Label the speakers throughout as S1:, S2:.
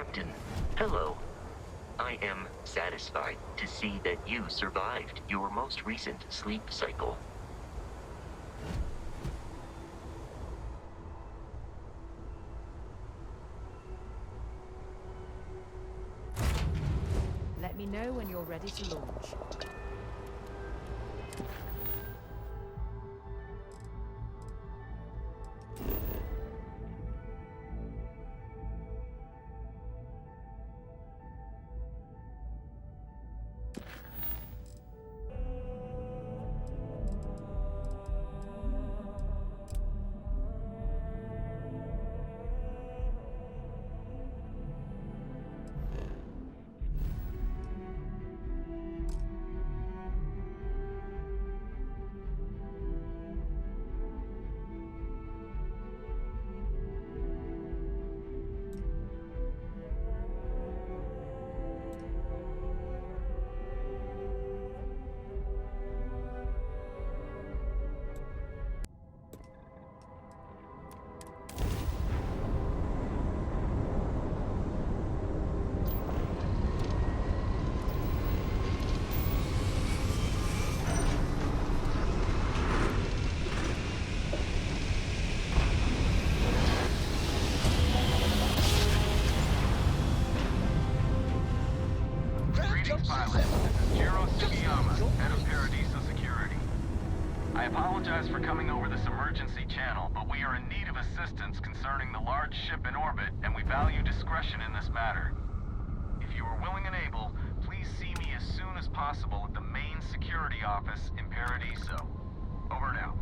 S1: Captain, hello. I am satisfied to see that you survived your most recent sleep cycle.
S2: Let me know when you're ready to launch.
S3: I apologize for coming over this emergency channel, but we are in need of assistance concerning the large ship in orbit, and we value discretion in this matter. If you are willing and able, please see me as soon as possible at the main security office in Paradiso. Over now.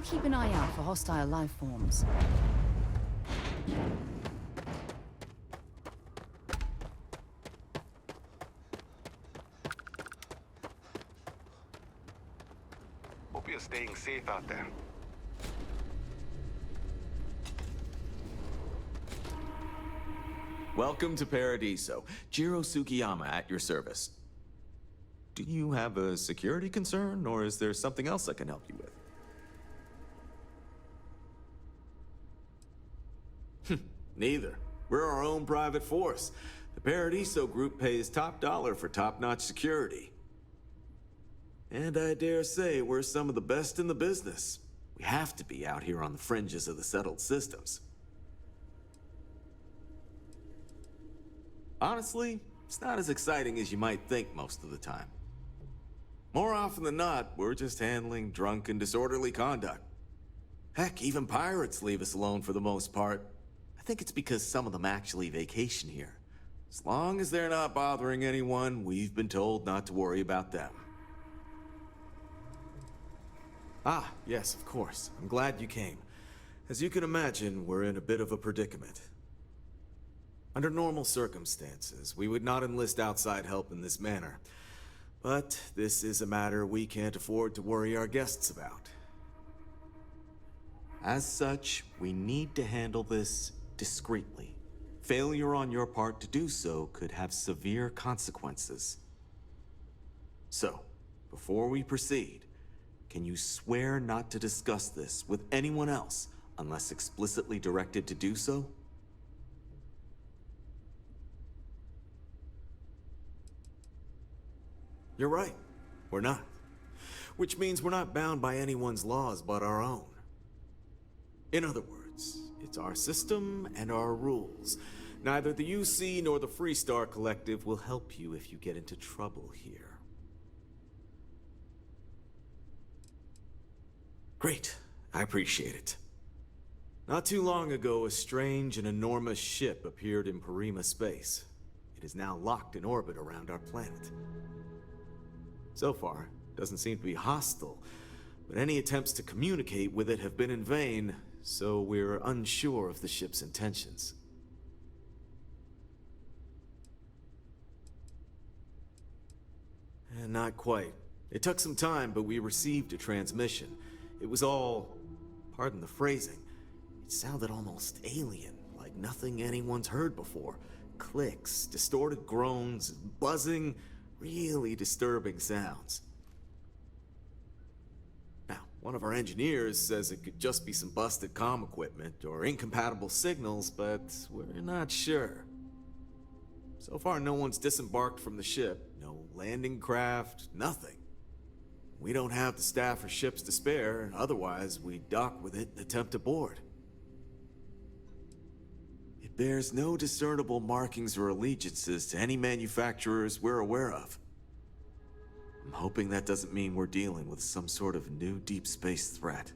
S2: Keep an eye out for hostile life forms.
S4: Hope you're staying safe out there.
S5: Welcome to Paradiso. Jiro Sukiyama at your service. Do you have a security concern, or is there something else I can help you with? Neither. We're our own private force. The Paradiso group pays top dollar for top-notch security. And I dare say we're some of the best in the business. We have to be out here on the fringes of the settled systems. Honestly, it's not as exciting as you might think most of the time. More often than not, we're just handling drunk and disorderly conduct. Heck, even pirates leave us alone for the most part. I think it's because some of them actually vacation here. As long as they're not bothering anyone, we've been told not to worry about them. Ah, yes, of course. I'm glad you came. As you can imagine, we're in a bit of a predicament. Under normal circumstances, we would not enlist outside help in this manner. But this is a matter we can't afford to worry our guests about. As such, we need to handle this discreetly. Failure on your part to do so could have severe consequences. So, before we proceed, can you swear not to discuss this with anyone else unless explicitly directed to do so? You're right. We're not. Which means we're not bound by anyone's laws but our own. In other words, it's our system and our rules. Neither the UC nor the Freestar Collective will help you if you get into trouble here. Great. I appreciate it. Not too long ago, a strange and enormous ship appeared in Parima space. It is now locked in orbit around our planet. So far, it doesn't seem to be hostile, but any attempts to communicate with it have been in vain, so we're unsure of the ship's intentions. Not quite. It took some time, but we received a transmission. It was all, pardon the phrasing, it sounded almost alien, like nothing anyone's heard before. Clicks, distorted groans, buzzing, really disturbing sounds. Now, one of our engineers says it could just be some busted comm equipment or incompatible signals, but we're not sure. So far, no one's disembarked from the ship. No landing craft, nothing. We don't have the staff or ships to spare, otherwise we'd dock with it and attempt to board. It bears no discernible markings or allegiances to any manufacturers we're aware of. I'm hoping that doesn't mean we're dealing with some sort of new deep space threat.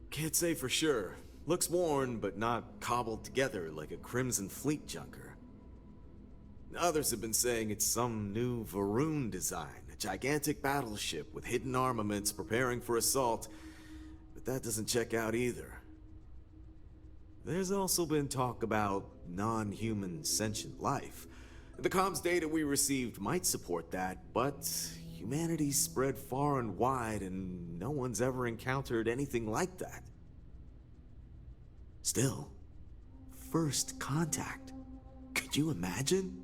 S5: Can't say for sure. Looks worn, but not cobbled together like a Crimson Fleet junker. Others have been saying it's some new Varun design, a gigantic battleship with hidden armaments preparing for assault, but that doesn't check out either. There's also been talk about non-human sentient life. The comms data we received might support that, but humanity's spread far and wide and no one's ever encountered anything like that. Still, first contact. Could you imagine?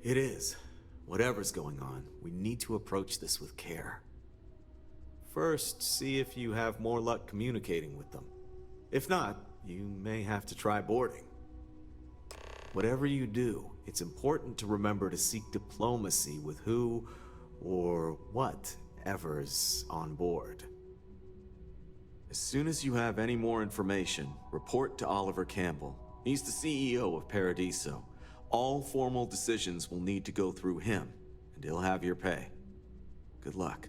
S5: It is. Whatever's going on, we need to approach this with care. First, see if you have more luck communicating with them. If not, you may have to try boarding. Whatever you do, it's important to remember to seek diplomacy with who or whatever's on board. As soon as you have any more information, report to Oliver Campbell. He's the CEO of Paradiso. All formal decisions will need to go through him, and he'll have your pay. Good luck.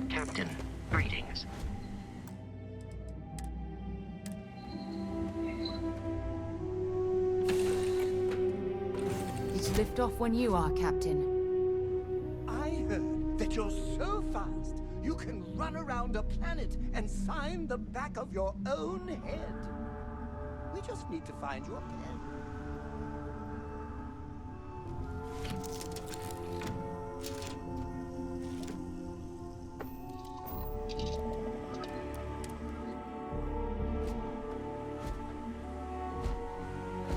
S1: Captain, greetings.
S2: Lift off when you are, Captain.
S6: I heard that you're so fast, you can run around a planet and sign the back of your own head. We just need to find your pen.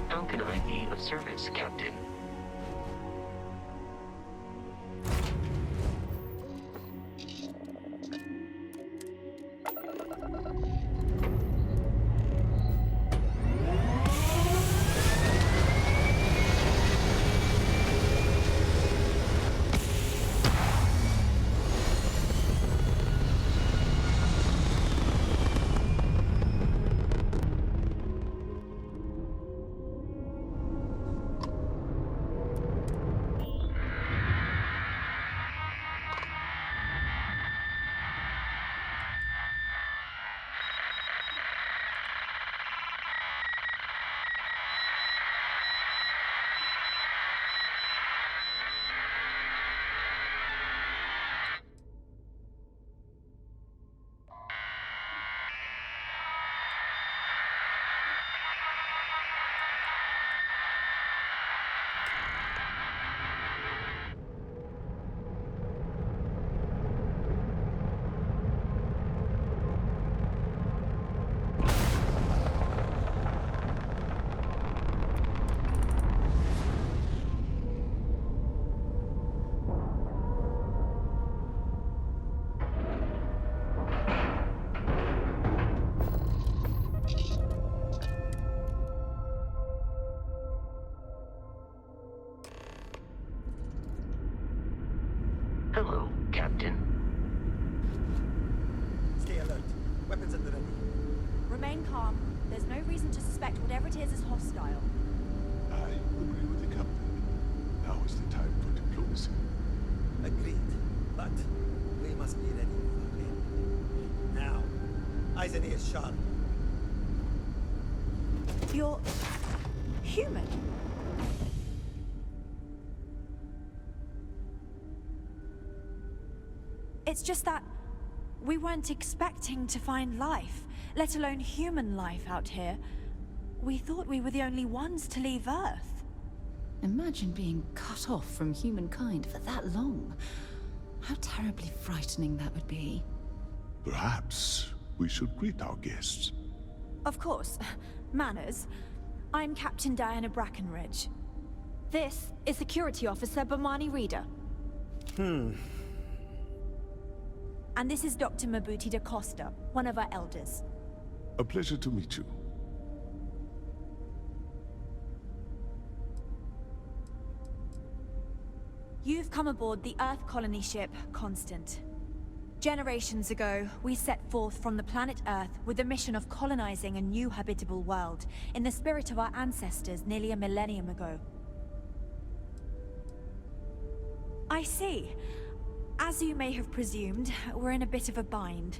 S1: How can I be of service, Captain?
S7: There's no reason to suspect whatever it is hostile.
S8: I agree with the captain. Now is the time for diplomacy.
S6: Agreed. But we must be ready for him. Now, Eisenir Shah.
S7: You're... human? It's just that we weren't expecting to find life, let alone human life out here. We thought we were the only ones to leave Earth.
S2: Imagine being cut off from humankind for that long. How terribly frightening that would be.
S8: Perhaps we should greet our guests.
S7: Of course. Manners. I'm Captain Diana Brackenridge. This is Security Officer Bomani Reader. And this is Dr. Mabuti da Costa, one of our elders.
S8: A pleasure to meet you.
S7: You've come aboard the Earth colony ship, Constant. Generations ago, we set forth from the planet Earth with the mission of colonizing a new habitable world, in the spirit of our ancestors nearly a millennium ago. I see. As you may have presumed, we're in a bit of a bind.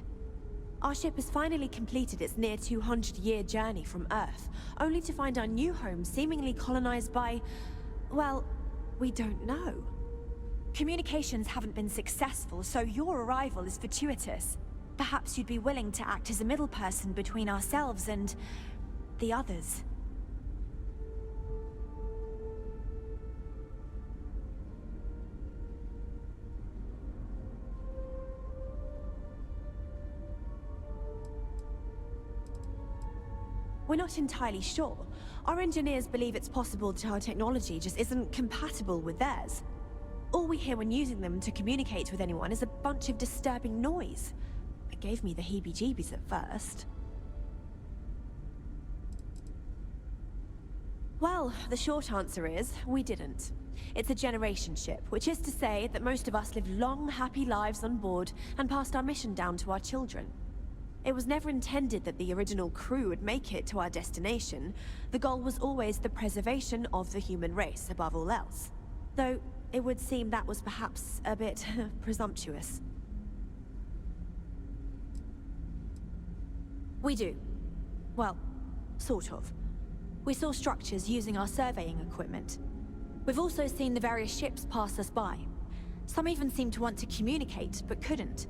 S7: Our ship has finally completed its near 200-year journey from Earth, only to find our new home seemingly colonized by... well, we don't know. Communications haven't been successful, so your arrival is fortuitous. Perhaps you'd be willing to act as a middle person between ourselves and... the others. We're not entirely sure. Our engineers believe it's possible that our technology just isn't compatible with theirs. All we hear when using them to communicate with anyone is a bunch of disturbing noise. It gave me the heebie-jeebies at first. Well, the short answer is, we didn't. It's a generation ship, which is to say that most of us live long, happy lives on board and passed our mission down to our children. It was never intended that the original crew would make it to our destination. The goal was always the preservation of the human race, above all else. Though, it would seem that was perhaps a bit presumptuous. We do. Well, sort of. We saw structures using our surveying equipment. We've also seen the various ships pass us by. Some even seemed to want to communicate, but couldn't.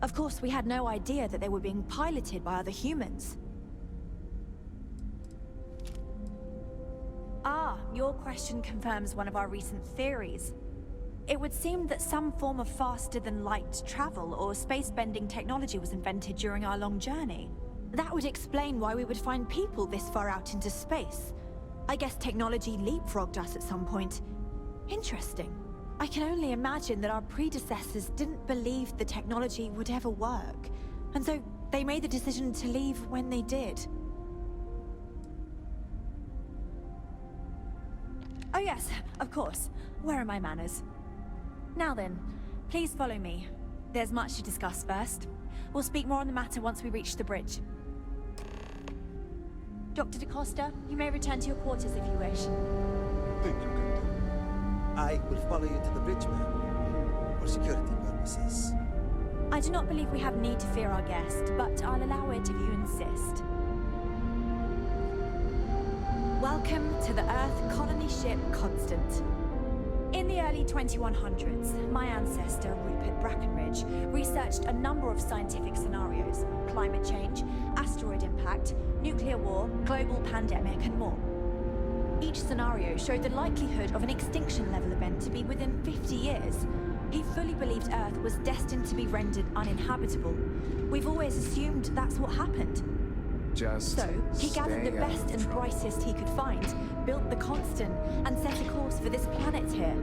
S7: Of course, we had no idea that they were being piloted by other humans. Ah, your question confirms one of our recent theories. It would seem that some form of faster-than-light travel or space-bending technology was invented during our long journey. That would explain why we would find people this far out into space. I guess technology leapfrogged us at some point. Interesting. I can only imagine that our predecessors didn't believe the technology would ever work, and so they made the decision to leave when they did. Oh yes, of course. Where are my manners? Now then, please follow me. There's much to discuss first. We'll speak more on the matter once we reach the bridge. Dr. da Costa, you may return to your quarters if you wish.
S8: Thank you, Captain.
S6: I will follow you to the bridge, ma'am, for security purposes.
S7: I do not believe we have need to fear our guest, but I'll allow it if you insist. Welcome to the Earth colony ship Constant. In the early 2100s, my ancestor, Rupert Brackenridge, researched a number of scientific scenarios: climate change, asteroid impact, nuclear war, global pandemic, and more. Each scenario showed the likelihood of an extinction-level event to be within 50 years. He fully believed Earth was destined to be rendered uninhabitable. We've always assumed that's what happened. So, he gathered the best and brightest he could find, built the Constant, and set a course for this planet here.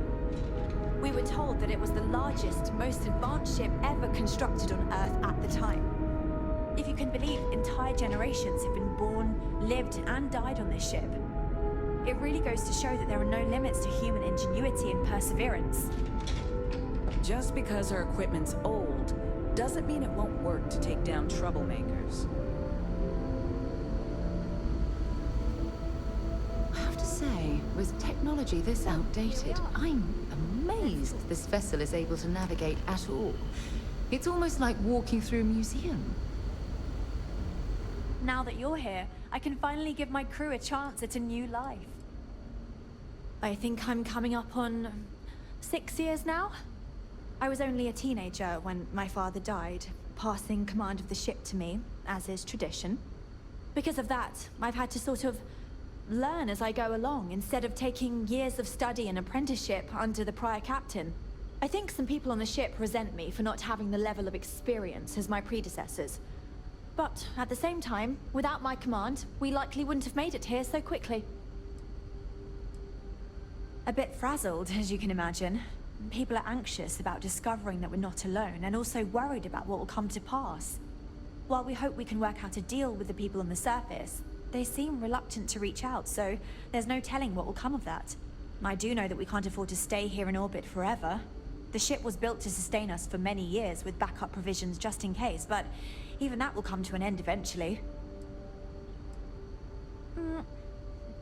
S7: We were told that it was the largest, most advanced ship ever constructed on Earth at the time. If you can believe, entire generations have been born, lived, and died on this ship. It really goes to show that there are no limits to human ingenuity and perseverance.
S9: Just because our equipment's old, doesn't mean it won't work to take down troublemakers.
S2: with technology this outdated, I'm amazed this vessel is able to navigate at all. It's almost like walking through a museum.
S7: Now that you're here, I can finally give my crew a chance at a new life. I think I'm coming up on 6 years now. I was only a teenager when my father died, passing command of the ship to me, as is tradition. Because of that, I've had to sort of learn as I go along, instead of taking years of study and apprenticeship under the prior captain. I think some people on the ship resent me for not having the level of experience as my predecessors. But at the same time, without my command, we likely wouldn't have made it here so quickly. A bit frazzled, as you can imagine. People are anxious about discovering that we're not alone, and also worried about what will come to pass. While we hope we can work out a deal with the people on the surface, they seem reluctant to reach out, so there's no telling what will come of that. I do know that we can't afford to stay here in orbit forever. The ship was built to sustain us for many years with backup provisions just in case, but even that will come to an end eventually.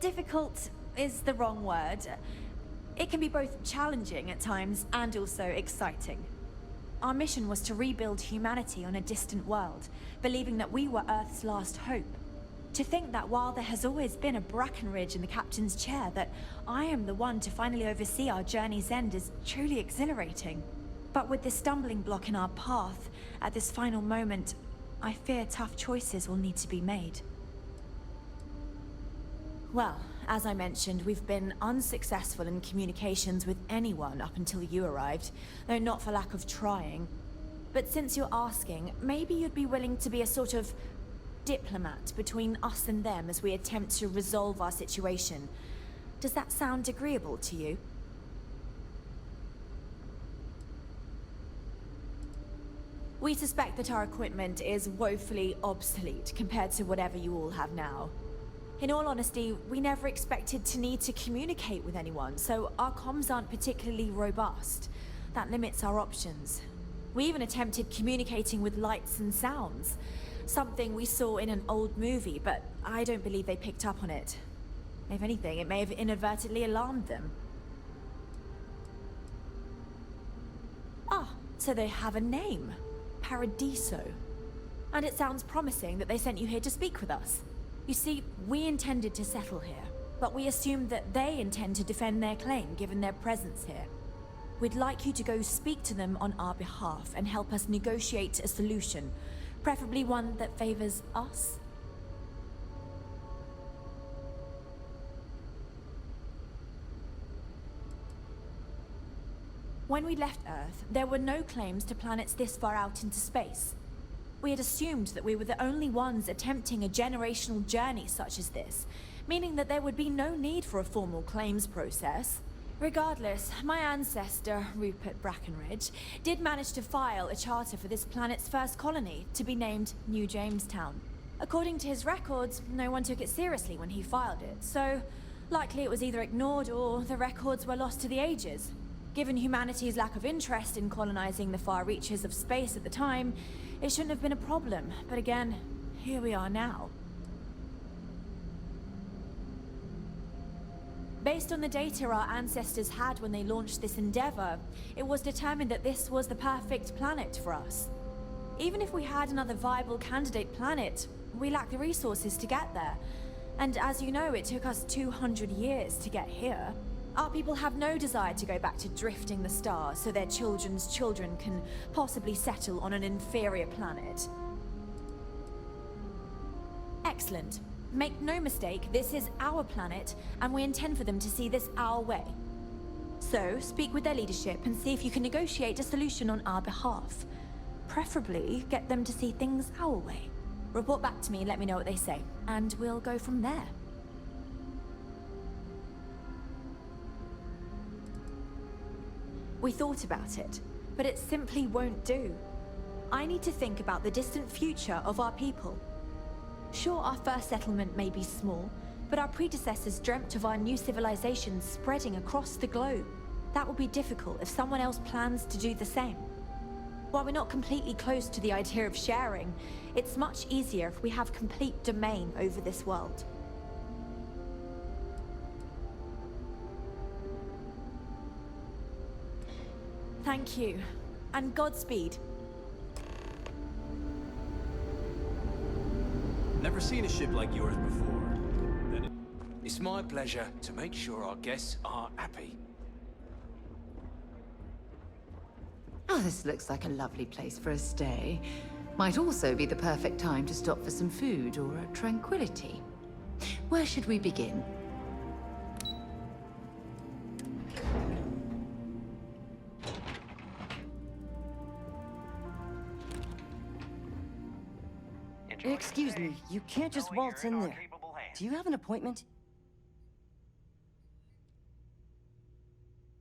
S7: Difficult is the wrong word. It can be both challenging at times and also exciting. Our mission was to rebuild humanity on a distant world, believing that we were Earth's last hope. To think that while there has always been a Brackenridge in the captain's chair, that I am the one to finally oversee our journey's end is truly exhilarating. But with this stumbling block in our path, at this final moment, I fear tough choices will need to be made. Well, as I mentioned, we've been unsuccessful in communications with anyone up until you arrived, though not for lack of trying. But since you're asking, maybe you'd be willing to be a sort of diplomat between us and them as we attempt to resolve our situation. Does that sound agreeable to you? We suspect that our equipment is woefully obsolete compared to whatever you all have now. In all honesty, we never expected to need to communicate with anyone, so our comms aren't particularly robust. That limits our options. We even attempted communicating with lights and sounds, something we saw in an old movie, but I don't believe they picked up on it. If anything, it may have inadvertently alarmed them. Ah, so they have a name. Paradiso. And it sounds promising that they sent you here to speak with us. You see, we intended to settle here, but we assumed that they intend to defend their claim given their presence here. We'd like you to go speak to them on our behalf and help us negotiate a solution, preferably one that favors us. When we left Earth, there were no claims to planets this far out into space. We had assumed that we were the only ones attempting a generational journey such as this, meaning that there would be no need for a formal claims process. Regardless, my ancestor, Rupert Brackenridge, did manage to file a charter for this planet's first colony, to be named New Jamestown. According to his records, no one took it seriously when he filed it, so likely it was either ignored or the records were lost to the ages. Given humanity's lack of interest in colonizing the far reaches of space at the time, it shouldn't have been a problem, but again, here we are now. Based on the data our ancestors had when they launched this endeavor, it was determined that this was the perfect planet for us. Even if we had another viable candidate planet, we lack the resources to get there. And as you know, it took us 200 years to get here. Our people have no desire to go back to drifting the stars so their children's children can possibly settle on an inferior planet. Excellent. Make no mistake, this is our planet, and we intend for them to see this our way. So, speak with their leadership and see if you can negotiate a solution on our behalf. Preferably, get them to see things our way. Report back to me and let me know what they say, and we'll go from there. We thought about it, but it simply won't do. I need to think about the distant future of our people. Sure, our first settlement may be small, but our predecessors dreamt of our new civilization spreading across the globe. That will be difficult if someone else plans to do the same. While we're not completely close to the idea of sharing, it's much easier if we have complete domain over this world. Thank you. And Godspeed.
S10: Never seen a ship like yours before.
S11: It's my pleasure to make sure our guests are happy.
S2: Oh, this looks like a lovely place for a stay. Might also be the perfect time to stop for some food or a tranquility. Where should we begin?
S12: Excuse me, you can't just waltz in there. Do you have an appointment?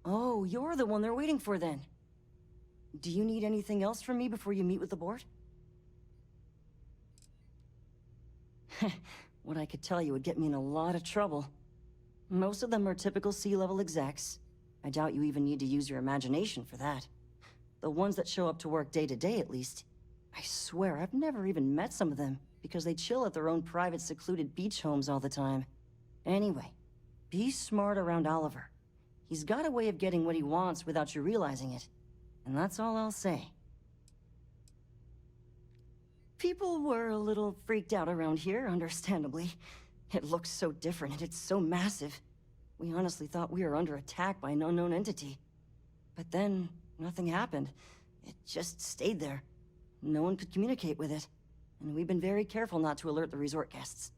S12: Oh, you're the one they're waiting for then. Do you need anything else from me before you meet with the board? What I could tell you would get me in a lot of trouble. Most of them are typical C-level execs. I doubt you even need to use your imagination for that. The ones that show up to work day to day, at least. I swear, I've never even met some of them, because they chill at their own private, secluded beach homes all the time. Anyway, be smart around Oliver. He's got a way of getting what he wants without you realizing it. And that's all I'll say. People were a little freaked out around here, understandably. It looks so different and it's so massive. We honestly thought we were under attack by an unknown entity. But then, nothing happened. It just stayed there. No one could communicate with it. And we've been very careful not to alert the resort guests.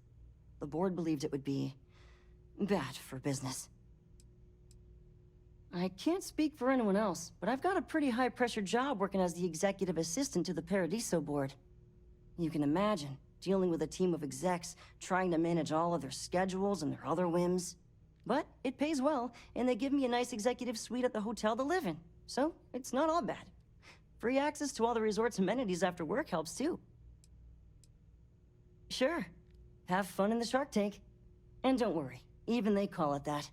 S12: The board believed it would be bad for business. I can't speak for anyone else, but I've got a pretty high-pressure job working as the executive assistant to the Paradiso board. You can imagine, dealing with a team of execs, trying to manage all of their schedules and their other whims. But it pays well, and they give me a nice executive suite at the hotel to live in. So, it's not all bad. Free access to all the resort's amenities after work helps too. Sure. Have fun in the shark tank. And don't worry, even they call it that.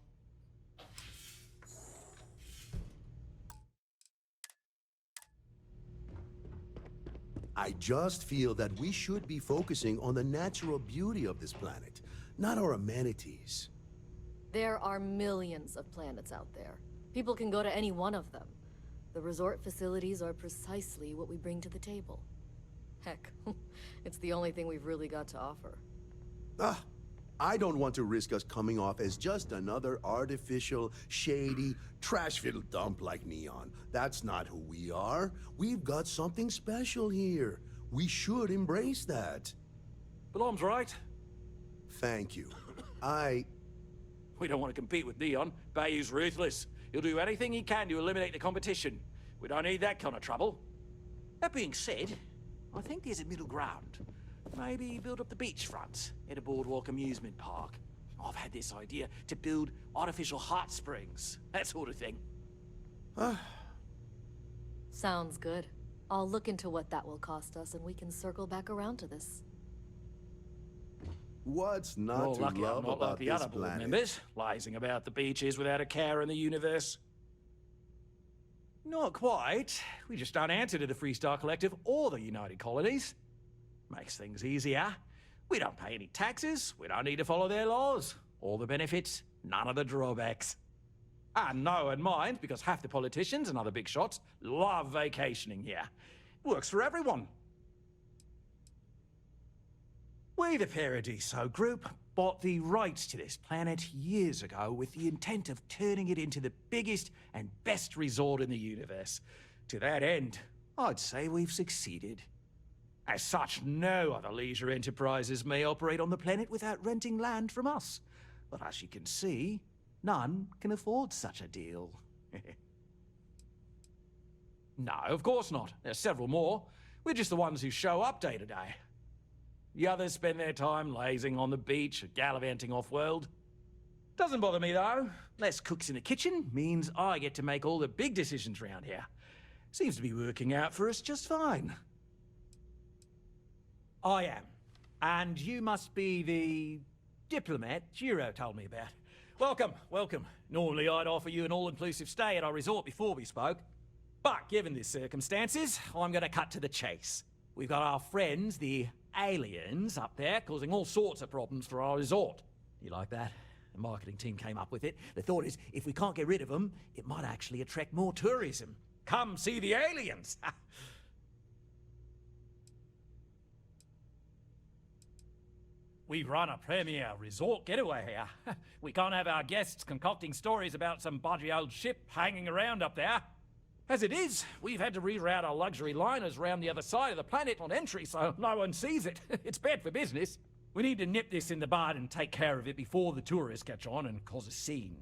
S13: I just feel that we should be focusing on the natural beauty of this planet, not our amenities.
S14: There are millions of planets out there. People can go to any one of them. The resort facilities are precisely what we bring to the table. Heck, it's the only thing we've really got to offer.
S13: I don't want to risk us coming off as just another artificial, shady, trash-filled dump like Neon. That's not who we are. We've got something special here. We should embrace that.
S10: Blom's right.
S13: Thank you.
S10: We don't want to compete with Neon. Bayou's ruthless. He'll do anything he can to eliminate the competition. We don't need that kind of trouble. That being said, I think there's a middle ground. Maybe build up the beachfront at a boardwalk amusement park. I've had this idea to build artificial hot springs, that sort of thing.
S14: Sounds good. I'll look into what that will cost us and we can circle back around to this.
S13: What's not to love
S10: not
S13: about
S10: like the
S13: this
S10: other board
S13: planet?
S10: members, lazing about the beaches without a care in the universe. Not quite. We just don't answer to the Freestar Collective or the United Colonies. Makes things easier. We don't pay any taxes, we don't need to follow their laws. All the benefits, none of the drawbacks. And no one minds, because half the politicians and other big shots love vacationing here. Works for everyone. We, the Paradiso Group, bought the rights to this planet years ago with the intent of turning it into the biggest and best resort in the universe. To that end, I'd say we've succeeded. As such, no other leisure enterprises may operate on the planet without renting land from us. But as you can see, none can afford such a deal. No, of course not. There's several more. We're just the ones who show up day to day. The others spend their time lazing on the beach or gallivanting off-world. Doesn't bother me, though. Less cooks in the kitchen means I get to make all the big decisions around here. Seems to be working out for us just fine.
S15: I am. And you must be the diplomat Jiro told me about.
S10: Welcome, welcome. Normally I'd offer you an all-inclusive stay at our resort before we spoke. But given the circumstances, I'm going to cut to the chase. We've got our friends, the aliens, up there, causing all sorts of problems for our resort. You like that? The marketing team came up with it. The thought is, if we can't get rid of them, it might actually attract more tourism. Come see the aliens. We run a premier resort getaway here. We can't have our guests concocting stories about some budgy old ship hanging around up there. As it is, we've had to reroute our luxury liners round the other side of the planet on entry so no one sees it. It's bad for business. We need to nip this in the bud and take care of it before the tourists catch on and cause a scene.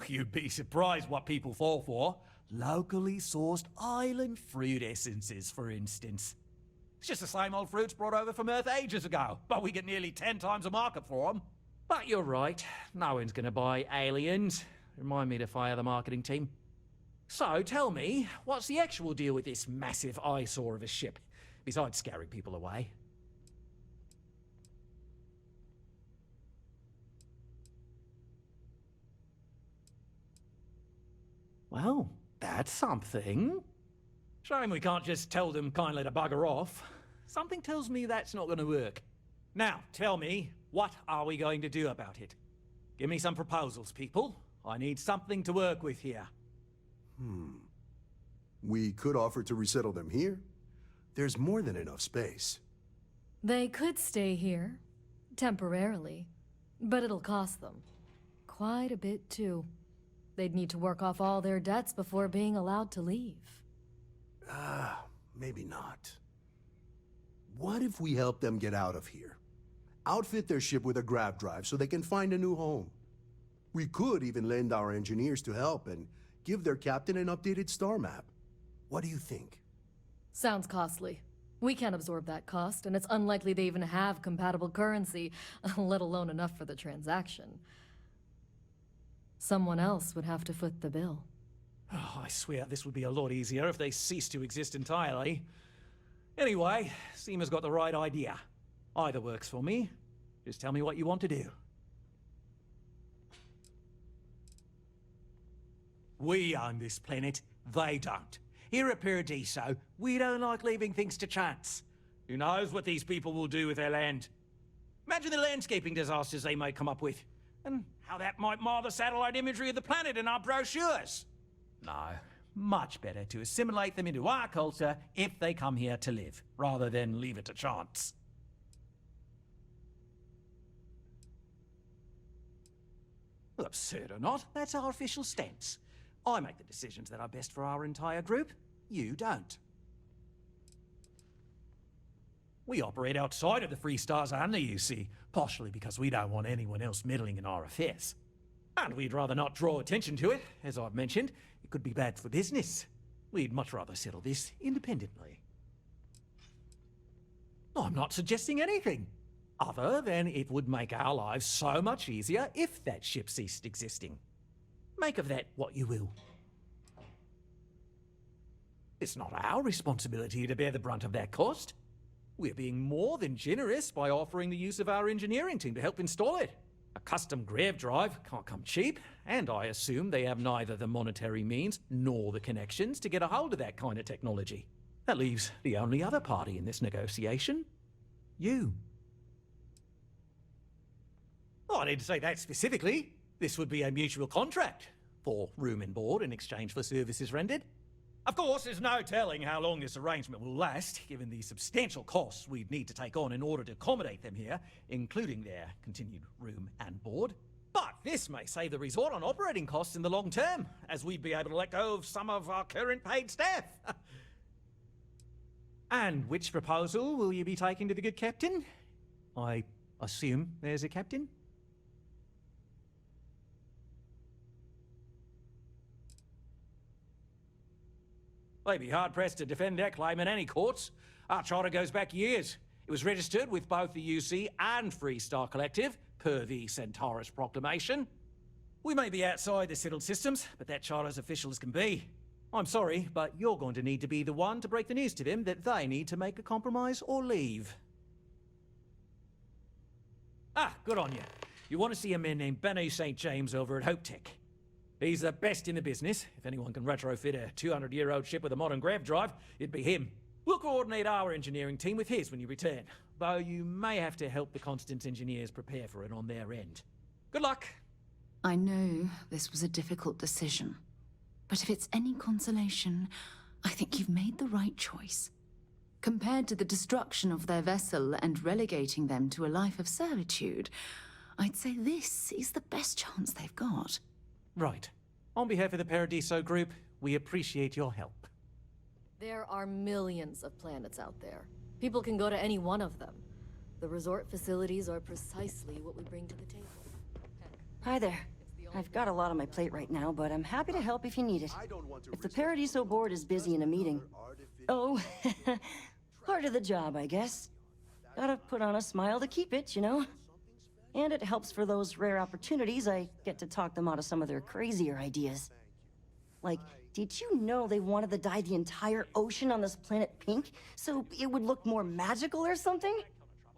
S10: You'd be surprised what people fall for. Locally sourced island fruit essences, for instance. It's just the same old fruits brought over from Earth ages ago, but we get nearly 10 times the market for them. But you're right, no one's gonna buy aliens. Remind me to fire the marketing team. So, tell me, what's the actual deal with this massive eyesore of a ship, besides scaring people away? Well, that's something. Shame we can't just tell them kindly to bugger off. Something tells me that's not going to work. Now, tell me, what are we going to do about it? Give me some proposals, people. I need something to work with here.
S13: We could offer to resettle them here. There's more than enough space.
S14: They could stay here, temporarily, but it'll cost them. Quite a bit, too. They'd need to work off all their debts before being allowed to leave.
S13: Maybe not. What if we help them get out of here? Outfit their ship with a grav drive so they can find a new home. We could even lend our engineers to help and give their captain an updated star map. What do you think?
S14: Sounds costly. We can't absorb that cost, and it's unlikely they even have compatible currency, let alone enough for the transaction. Someone else would have to foot the bill.
S10: Oh, I swear this would be a lot easier if they ceased to exist entirely. Anyway, Seema's got the right idea. Either works for me. Just tell me what you want to do. We own this planet, they don't. Here at Paradiso, we don't like leaving things to chance. Who knows what these people will do with their land? Imagine the landscaping disasters they may come up with, and how that might mar the satellite imagery of the planet in our brochures. No, much better to assimilate them into our culture if they come here to live, rather than leave it to chance. Well, absurd or not, that's our official stance. I make the decisions that are best for our entire group. You don't. We operate outside of the Free Stars only, you see, partially because we don't want anyone else meddling in our affairs. And we'd rather not draw attention to it. As I've mentioned, it could be bad for business. We'd much rather settle this independently. I'm not suggesting anything, other than it would make our lives so much easier if that ship ceased existing. Make of that what you will. It's not our responsibility to bear the brunt of that cost. We're being more than generous by offering the use of our engineering team to help install it. A custom grav drive can't come cheap, and I assume they have neither the monetary means nor the connections to get a hold of that kind of technology. That leaves the only other party in this negotiation. You. Oh, I didn't say that specifically. This would be a mutual contract for room and board in exchange for services rendered. Of course, there's no telling how long this arrangement will last, given the substantial costs we'd need to take on in order to accommodate them here, including their continued room and board. But this may save the resort on operating costs in the long term, as we'd be able to let go of some of our current paid staff. And which proposal will you be taking to the good captain? I assume there's a captain? They'd be hard-pressed to defend their claim in any courts. Our charter goes back years. It was registered with both the UC and Free Star Collective, per the Centaurus Proclamation. We may be outside the settled systems, but that charter's official as can be. I'm sorry, but you're going to need to be the one to break the news to them that they need to make a compromise or leave. Ah, good on you. You want to see a man named Benny St. James over at Hope Tech. He's the best in the business. If anyone can retrofit a 200-year-old ship with a modern grav drive, it'd be him. We'll coordinate our engineering team with his when you return, though you may have to help the Constance engineers prepare for it on their end. Good luck.
S2: I know this was a difficult decision, but if it's any consolation, I think you've made the right choice. Compared to the destruction of their vessel and relegating them to a life of servitude, I'd say this is the best chance they've got.
S10: Right. On behalf of the Paradiso Group, we appreciate your help.
S14: There are millions of planets out there. People can go to any one of them. The resort facilities are precisely what we bring to the table.
S12: Hi there. I've got a lot on my plate right now, but I'm happy to help if you need it. If the Paradiso board is busy in a meeting... Oh, part of the job, I guess. Gotta put on a smile to keep it, you know? And it helps for those rare opportunities I get to talk them out of some of their crazier ideas. Like, did you know they wanted to dye the entire ocean on this planet pink so it would look more magical or something?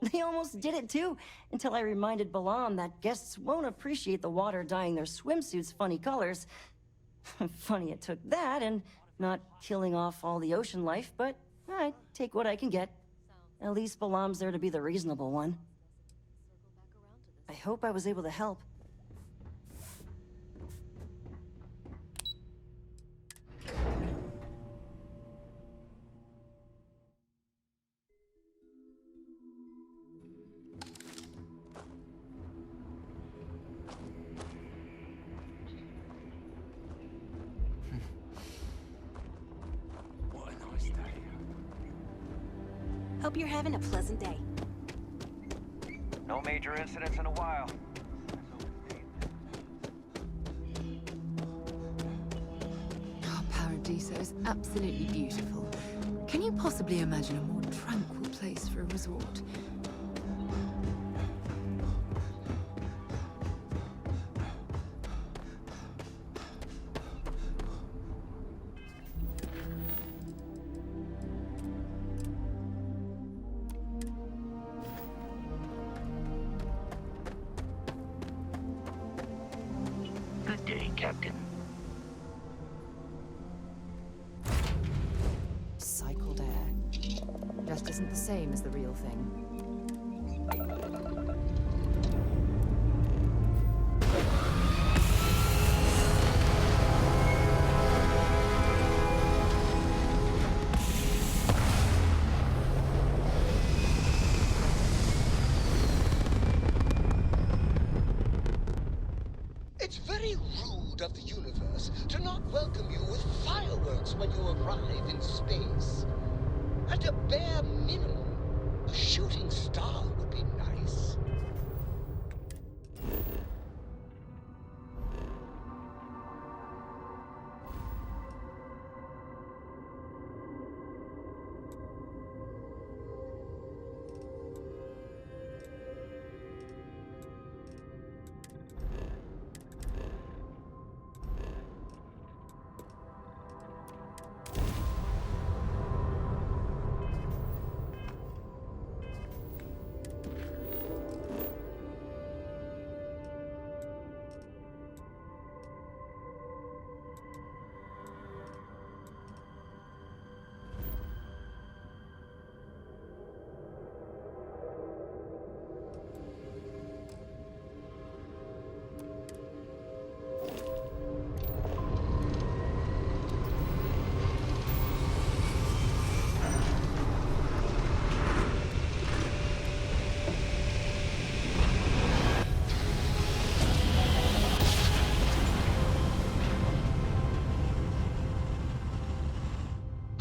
S12: They almost did it too, until I reminded Balam that guests won't appreciate the water dyeing their swimsuits funny colors. Funny it took that and not killing off all the ocean life, but I take what I can get. At least Balam's there to be the reasonable one. I hope I was able to help.
S11: What a nice day.
S16: Hope you're having a pleasant day.
S17: No major incidents in a while.
S2: Oh, Paradiso is absolutely beautiful. Can you possibly imagine a more tranquil place for a resort?
S1: Good day, Captain.
S2: Cycled air. Just isn't the same as the real thing.
S6: It's very rude of the universe to not welcome you with fireworks when you arrive in space. At a bare minimum, a shooting star would be nice.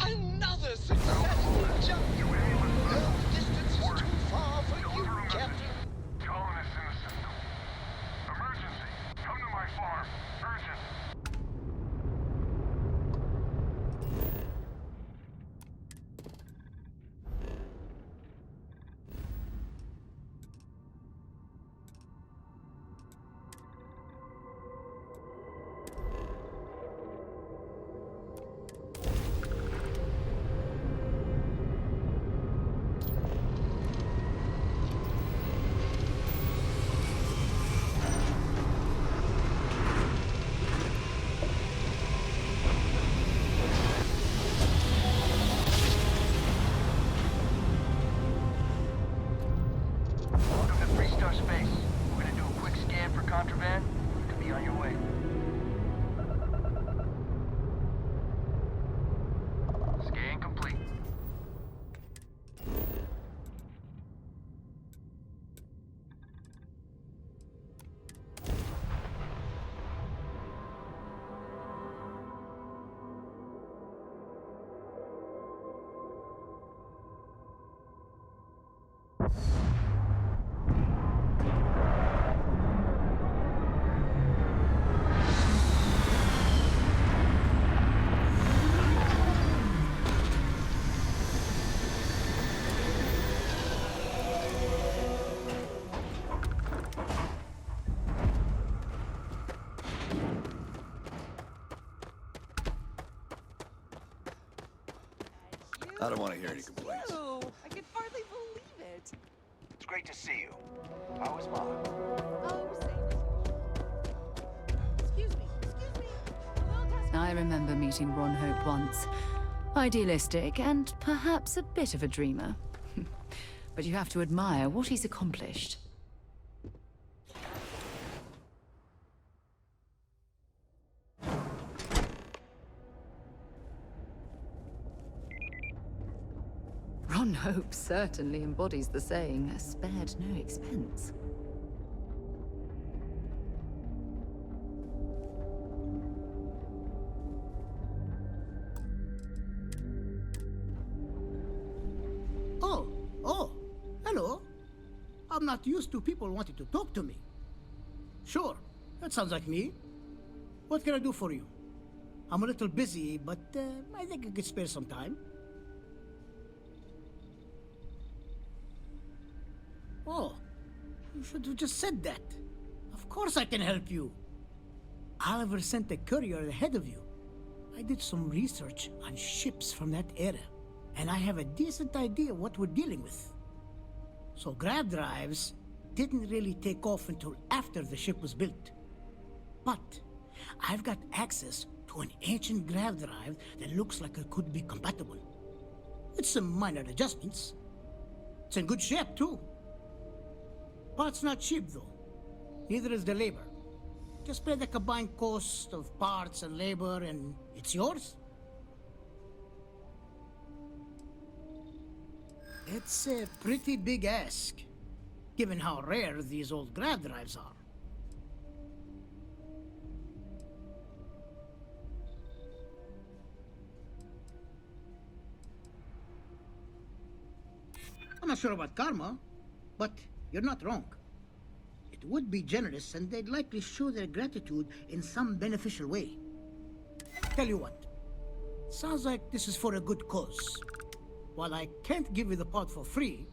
S6: Another successful jump! No distance is too far for you, Captain.
S3: Colonists in the system. Emergency! Come to my farm. Urgent!
S17: Welcome to Freestar Space. We're gonna do a quick scan for contraband. Be on your way.
S3: Scan complete.
S11: I don't want to hear any complaints.
S9: I can hardly believe it.
S17: It's great to see you. How is Mom?
S9: Excuse me.
S2: I remember meeting Ron Hope once. Idealistic and perhaps a bit of a dreamer. But you have to admire what he's accomplished. Ron Hope certainly embodies the saying, spared no expense.
S18: Oh, hello. I'm not used to people wanting to talk to me. Sure, that sounds like me. What can I do for you? I'm a little busy, but I think I could spare some time. Oh, you should have just said that. Of course I can help you. Oliver sent a courier ahead of you. I did some research on ships from that era, and I have a decent idea what we're dealing with. So grav drives didn't really take off until after the ship was built. But I've got access to an ancient grav drive that looks like it could be compatible. It's some minor adjustments. It's in good shape, too. Parts not cheap, though. Neither is the labor. Just pay the combined cost of parts and labor, and it's yours. It's a pretty big ask, given how rare these old grav drives are. I'm not sure about karma, but you're not wrong. It would be generous, and they'd likely show their gratitude in some beneficial way. Tell you what, sounds like this is for a good cause. While I can't give you the part for free,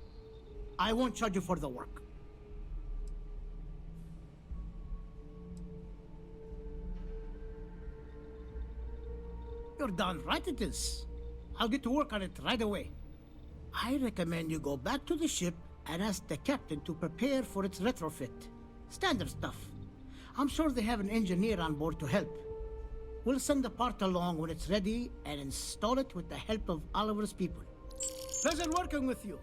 S18: I won't charge you for the work. You're darn right it is. I'll get to work on it right away. I recommend you go back to the ship and ask the captain to prepare for its retrofit. Standard stuff. I'm sure they have an engineer on board to help. We'll send the part along when it's ready and install it with the help of Oliver's people. Pleasure working with you.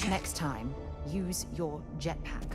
S2: Next time, use your jetpack.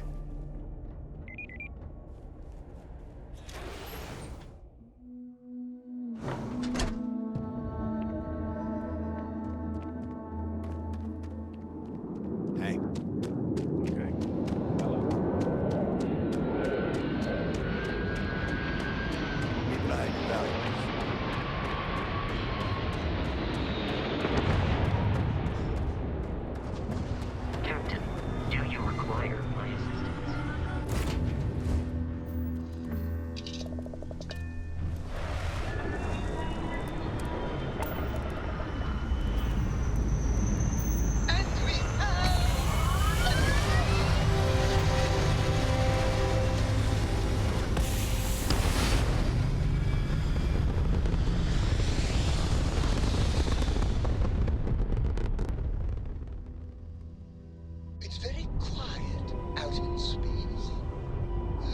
S6: It's very quiet out in space.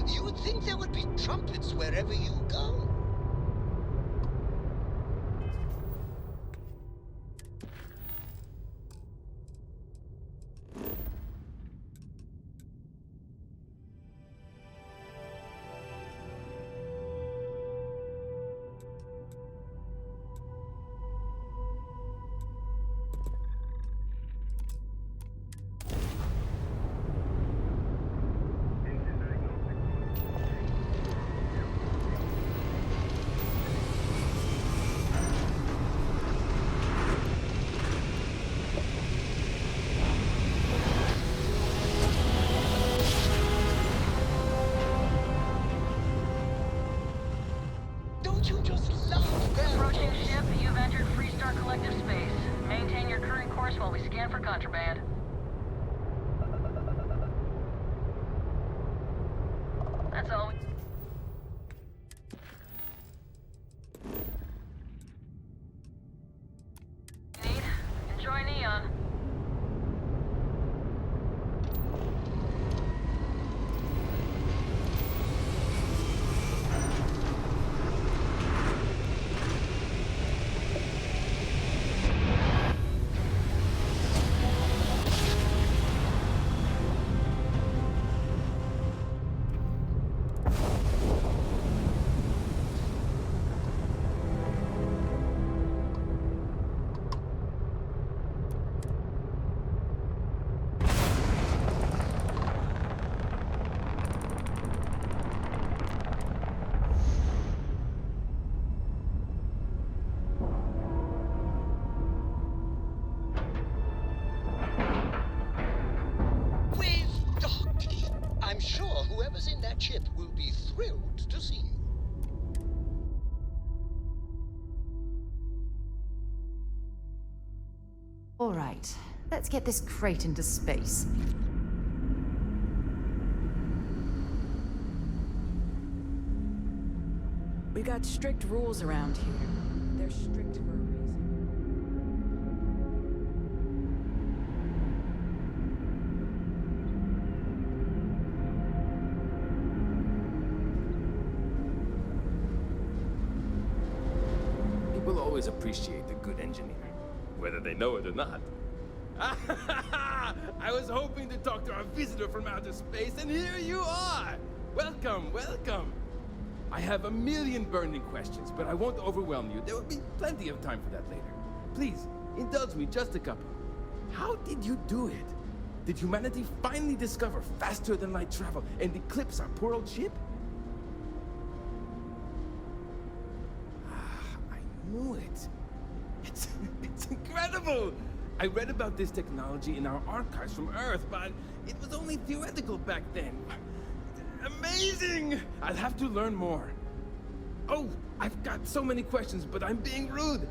S6: You would think there would be trumpets wherever you go. Don't you just love that?
S19: Approaching ship, you've entered Freestar Collective space. Maintain your current course while we scan for contraband. That's all we... need. Enjoy Neon.
S6: I'm sure whoever's in that ship will be thrilled to see you.
S2: All right, let's get this crate into space.
S9: We got strict rules around here. They're strict for a reason.
S20: People always appreciate a good engineer, whether they know it or not. I was hoping to talk to our visitor from outer space, and here you are! Welcome, welcome! I have a million burning questions, but I won't overwhelm you. There will be plenty of time for that later. Please, indulge me just a couple. How did you do it? Did humanity finally discover faster-than-light travel and eclipse our poor old ship? I knew it. It's incredible! I read about this technology in our archives from Earth, but it was only theoretical back then. Amazing! I'll have to learn more. Oh, I've got so many questions, but I'm being rude.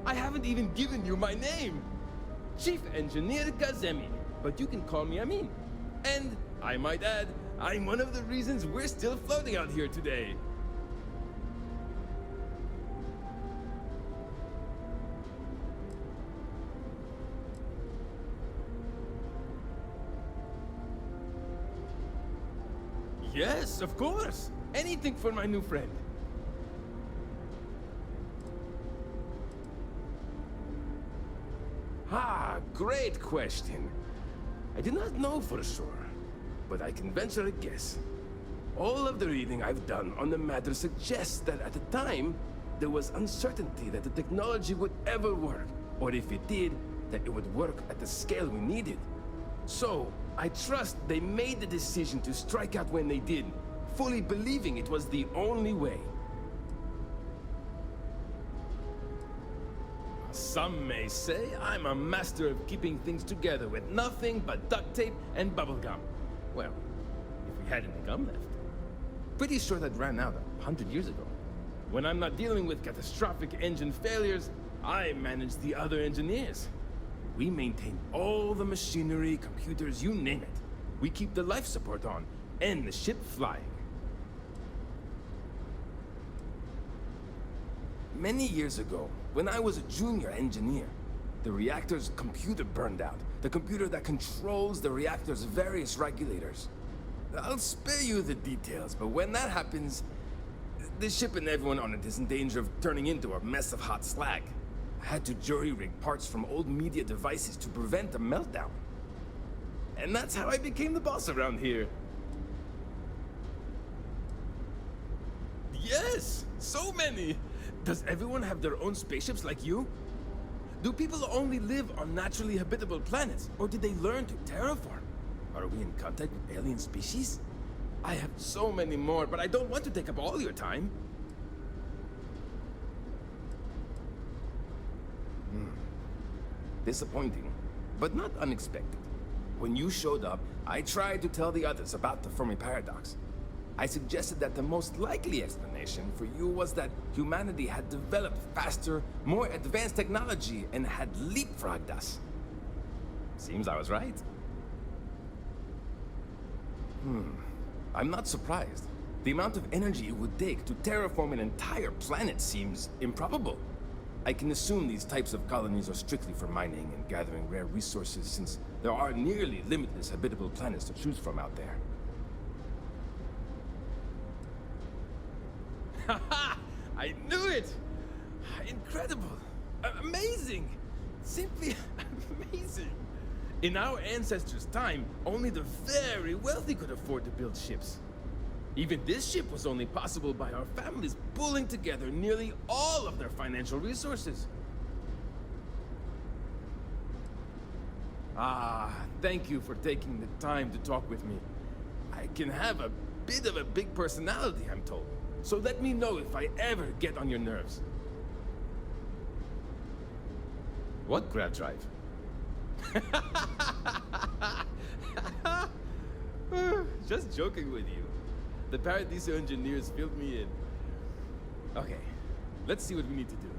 S20: I haven't even given you my name. Chief Engineer Kazemi, but you can call me Amin. And, I might add, I'm one of the reasons we're still floating out here today. Yes, of course. Anything for my new friend. Ah, great question. I do not know for sure, but I can venture a guess. All of the reading I've done on the matter suggests that at the time, there was uncertainty that the technology would ever work, or if it did, that it would work at the scale we needed. So, I trust they made the decision to strike out when they did, fully believing it was the only way. Some may say I'm a master of keeping things together with nothing but duct tape and bubblegum. Well, if we had any gum left. Pretty sure that ran out 100 years ago. When I'm not dealing with catastrophic engine failures, I manage the other engineers. We maintain all the machinery, computers, you name it. We keep the life support on, and the ship flying. Many years ago, when I was a junior engineer, the reactor's computer burned out. The computer that controls the reactor's various regulators. I'll spare you the details, but when that happens, the ship and everyone on it is in danger of turning into a mess of hot slag. I had to jury-rig parts from old media devices to prevent a meltdown. And that's how I became the boss around here. Yes! So many! Does everyone have their own spaceships like you? Do people only live on naturally habitable planets, or did they learn to terraform? Are we in contact with alien species? I have so many more, but I don't want to take up all your time. Disappointing, but not unexpected. When you showed up, I tried to tell the others about the Fermi paradox. I suggested that the most likely explanation for you was that humanity had developed faster, more advanced technology and had leapfrogged us. Seems I was right. I'm not surprised. The amount of energy it would take to terraform an entire planet seems improbable. I can assume these types of colonies are strictly for mining and gathering rare resources, since there are nearly limitless habitable planets to choose from out there. Haha! I knew it! Incredible! Amazing! Simply amazing! In our ancestors' time, only the very wealthy could afford to build ships. Even this ship was only possible by our families pulling together nearly all of their financial resources. Thank you for taking the time to talk with me. I can have a bit of a big personality, I'm told. So let me know if I ever get on your nerves. What grab drive? Just joking with you. The Paradiso engineers filled me in. Okay, let's see what we need to do.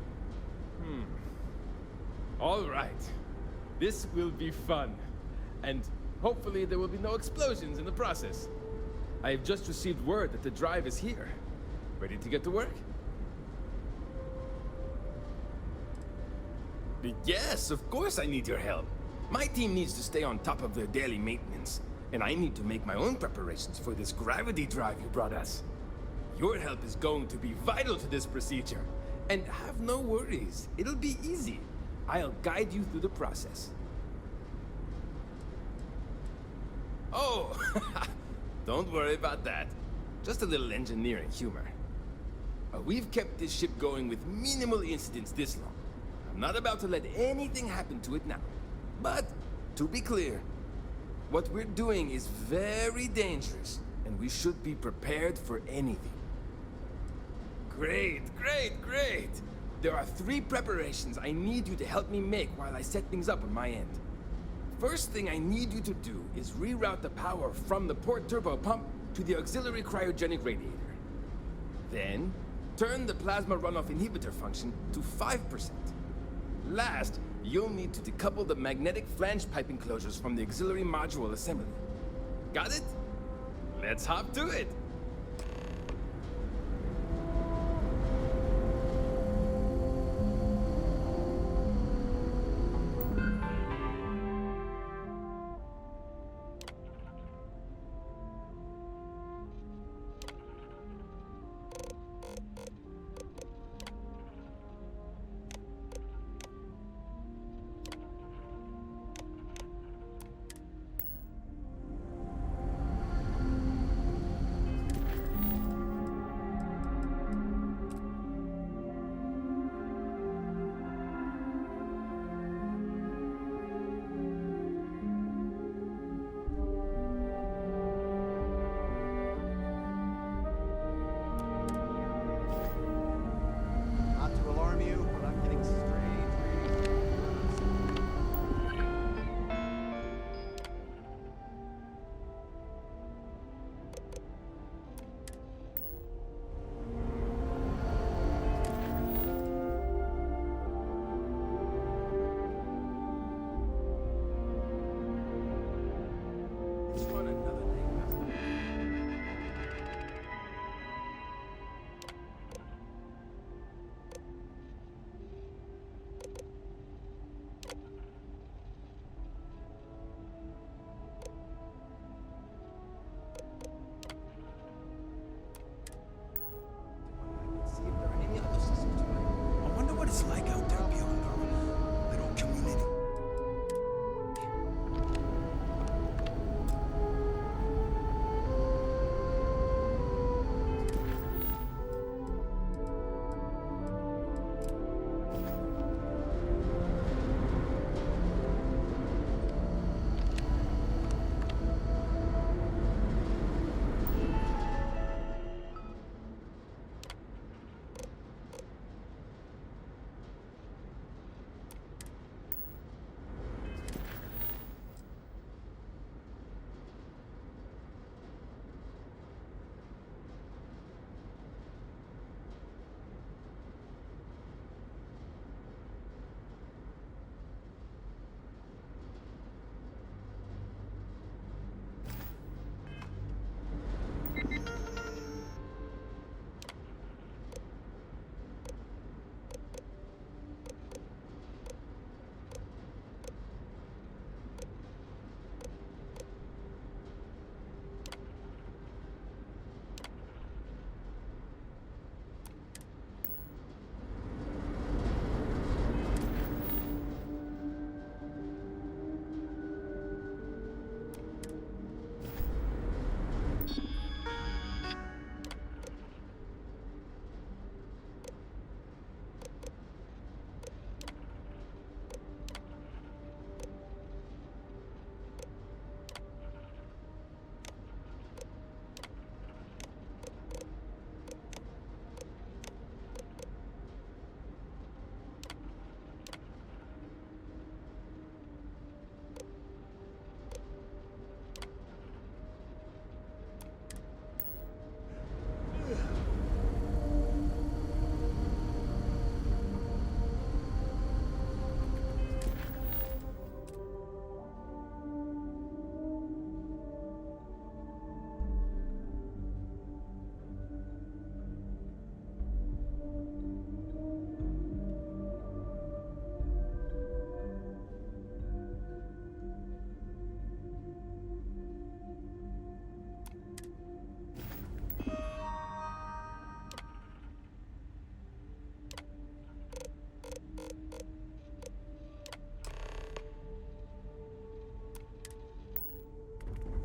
S20: All right. This will be fun. And hopefully there will be no explosions in the process. I have just received word that the drive is here. Ready to get to work? Yes, of course I need your help. My team needs to stay on top of their daily maintenance, and I need to make my own preparations for this gravity drive you brought us. Your help is going to be vital to this procedure. And have no worries, it'll be easy. I'll guide you through the process. Oh, don't worry about that. Just a little engineering humor. We've kept this ship going with minimal incidents this long. I'm not about to let anything happen to it now. But, to be clear, what we're doing is very dangerous, and we should be prepared for anything. Great, great, great! There are 3 preparations I need you to help me make while I set things up on my end. First thing I need you to do is reroute the power from the port turbo pump to the auxiliary cryogenic radiator. Then, turn the plasma runoff inhibitor function to 5%. Last, you'll need to decouple the magnetic flange pipe enclosures from the auxiliary module assembly. Got it? Let's hop to it!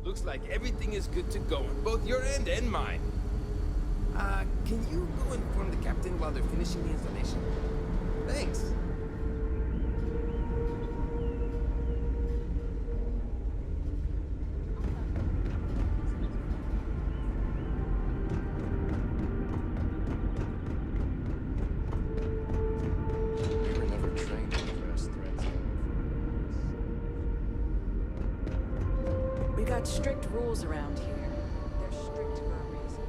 S20: Looks like everything is good to go on both your end and mine. Can you go inform the captain while they're finishing the installation? Thanks.
S11: We were never trained to address threats.
S9: We got strict rules around here. They're strict for a reason.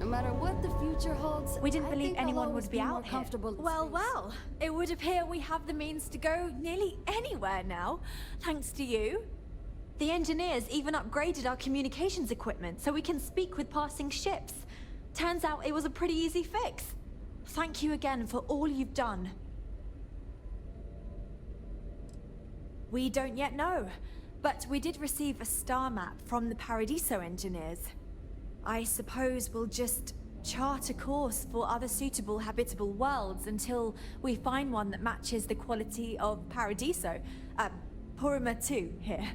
S14: No matter what the future holds,
S7: We didn't
S14: I
S7: believe
S14: think I'll
S7: anyone
S14: always
S7: would be
S14: more
S7: out here.
S14: comfortable in
S7: Well,
S14: space.
S7: well, it would appear we have the means to go nearly anywhere now, thanks to you. The engineers even upgraded our communications equipment so we can speak with passing ships. Turns out it was a pretty easy fix. Thank you again for all you've done. We don't yet know, but we did receive a star map from the Paradiso engineers. I suppose we'll just chart a course for other suitable habitable worlds until we find one that matches the quality of Paradiso. Purima 2 here.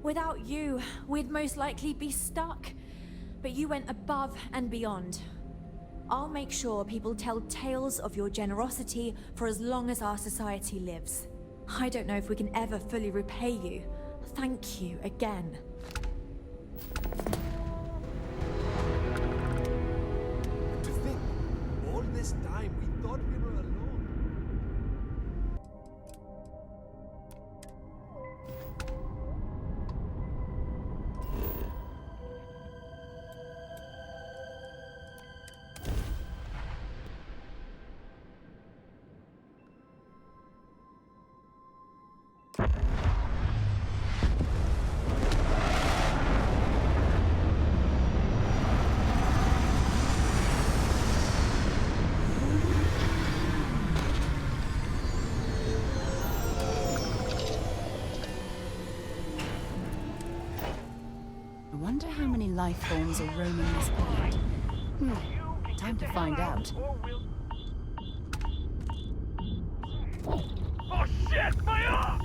S7: Without you, we'd most likely be stuck. But you went above and beyond. I'll make sure people tell tales of your generosity for as long as our society lives. I don't know if we can ever fully repay you. Thank you again.
S20: To think, all this time we thought we were alone.
S2: I wonder how many life forms are roaming this planet. Time to find out.
S3: Oh shit! My arm!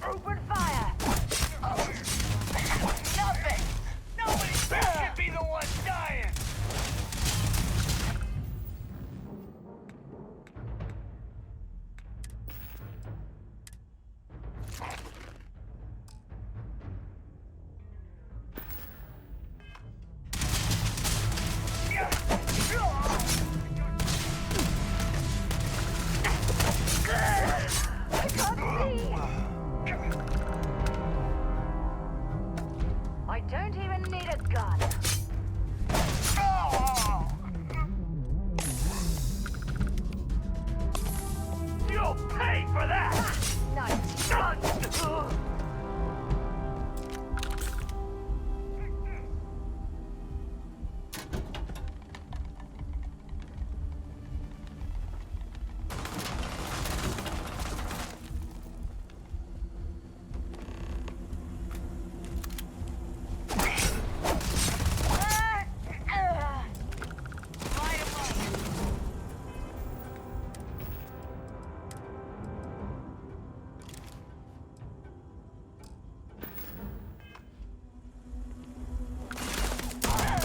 S19: Open fire! Nothing! Nobody should be the one dying! I don't even need a gun. You'll pay for that! Nice gun!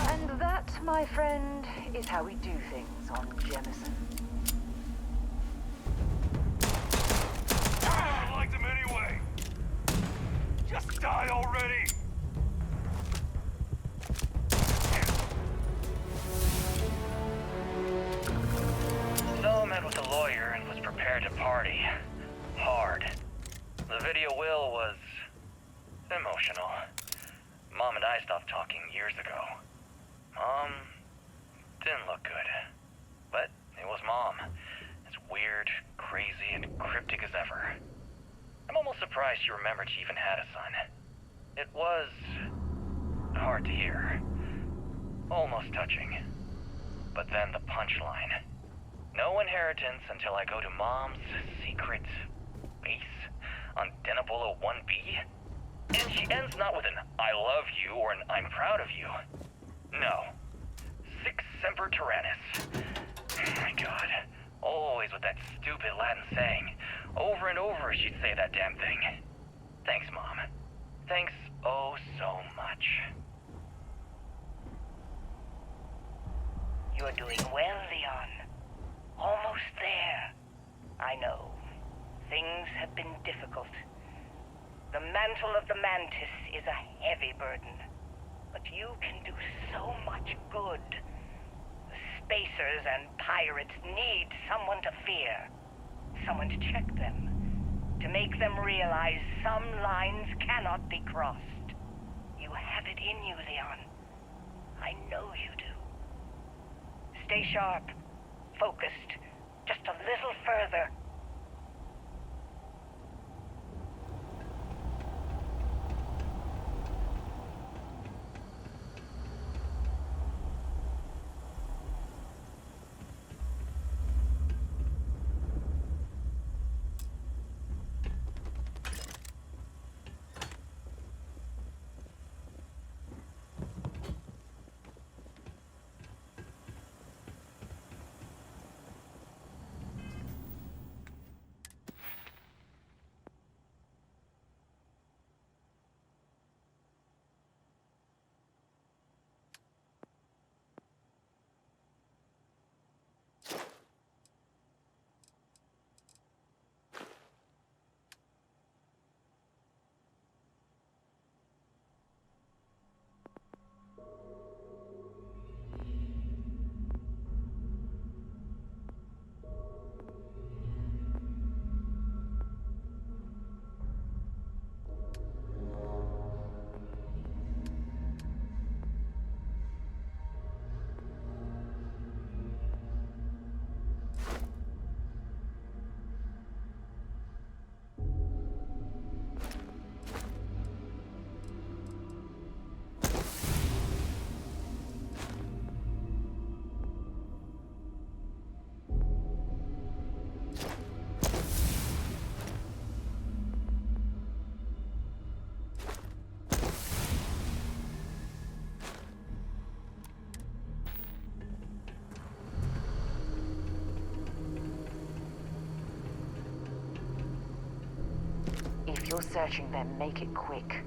S19: And that, my friend, is how we do things on Jemison.
S3: I liked him anyway! Just die already!
S17: So met with a lawyer and was prepared to party. Hard. The video will was emotional. Mom and I stopped talking years ago. Mom didn't look good. But it was Mom. As weird, crazy, and cryptic as ever. I'm almost surprised she remembered she even had a son. It was hard to hear. Almost touching. But then the punchline. No inheritance until I go to Mom's secret base Apollo 1B? And she ends not with an I love you or an I'm proud of you. No. Sic semper tyrannis. Oh my god. Always with that stupid Latin saying. Over and over she'd say that damn thing. Thanks, Mom. Thanks oh so much.
S21: You're doing well, Leon. Almost there. I know. Things have been difficult. The mantle of the Mantis is a heavy burden. But you can do so much good. The spacers and pirates need someone to fear. Someone to check them. To make them realize some lines cannot be crossed. You have it in you, Leon. I know you do. Stay sharp. Focused. Just a little further.
S22: If you're searching them, make it quick.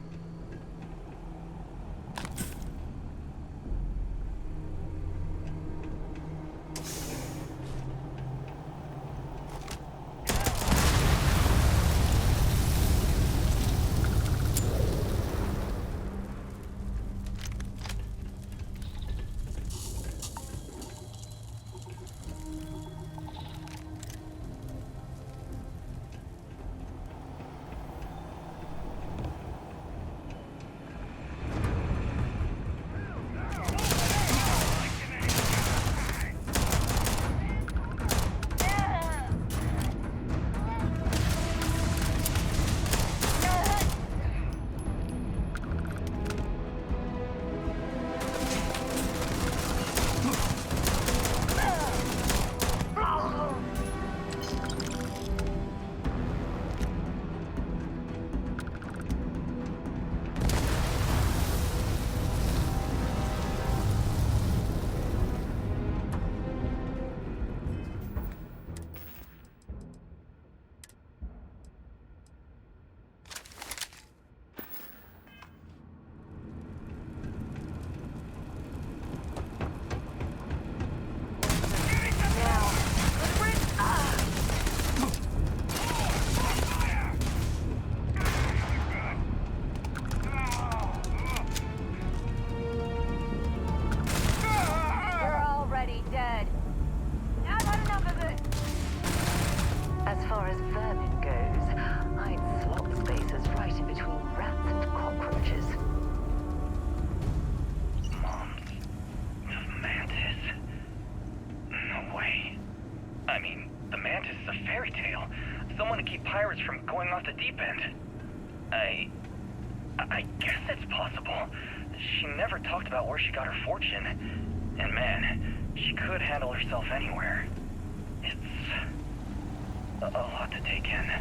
S17: From going off the deep end. I guess it's possible. She never talked about where she got her fortune. And man, she could handle herself anywhere. It's a lot to take in.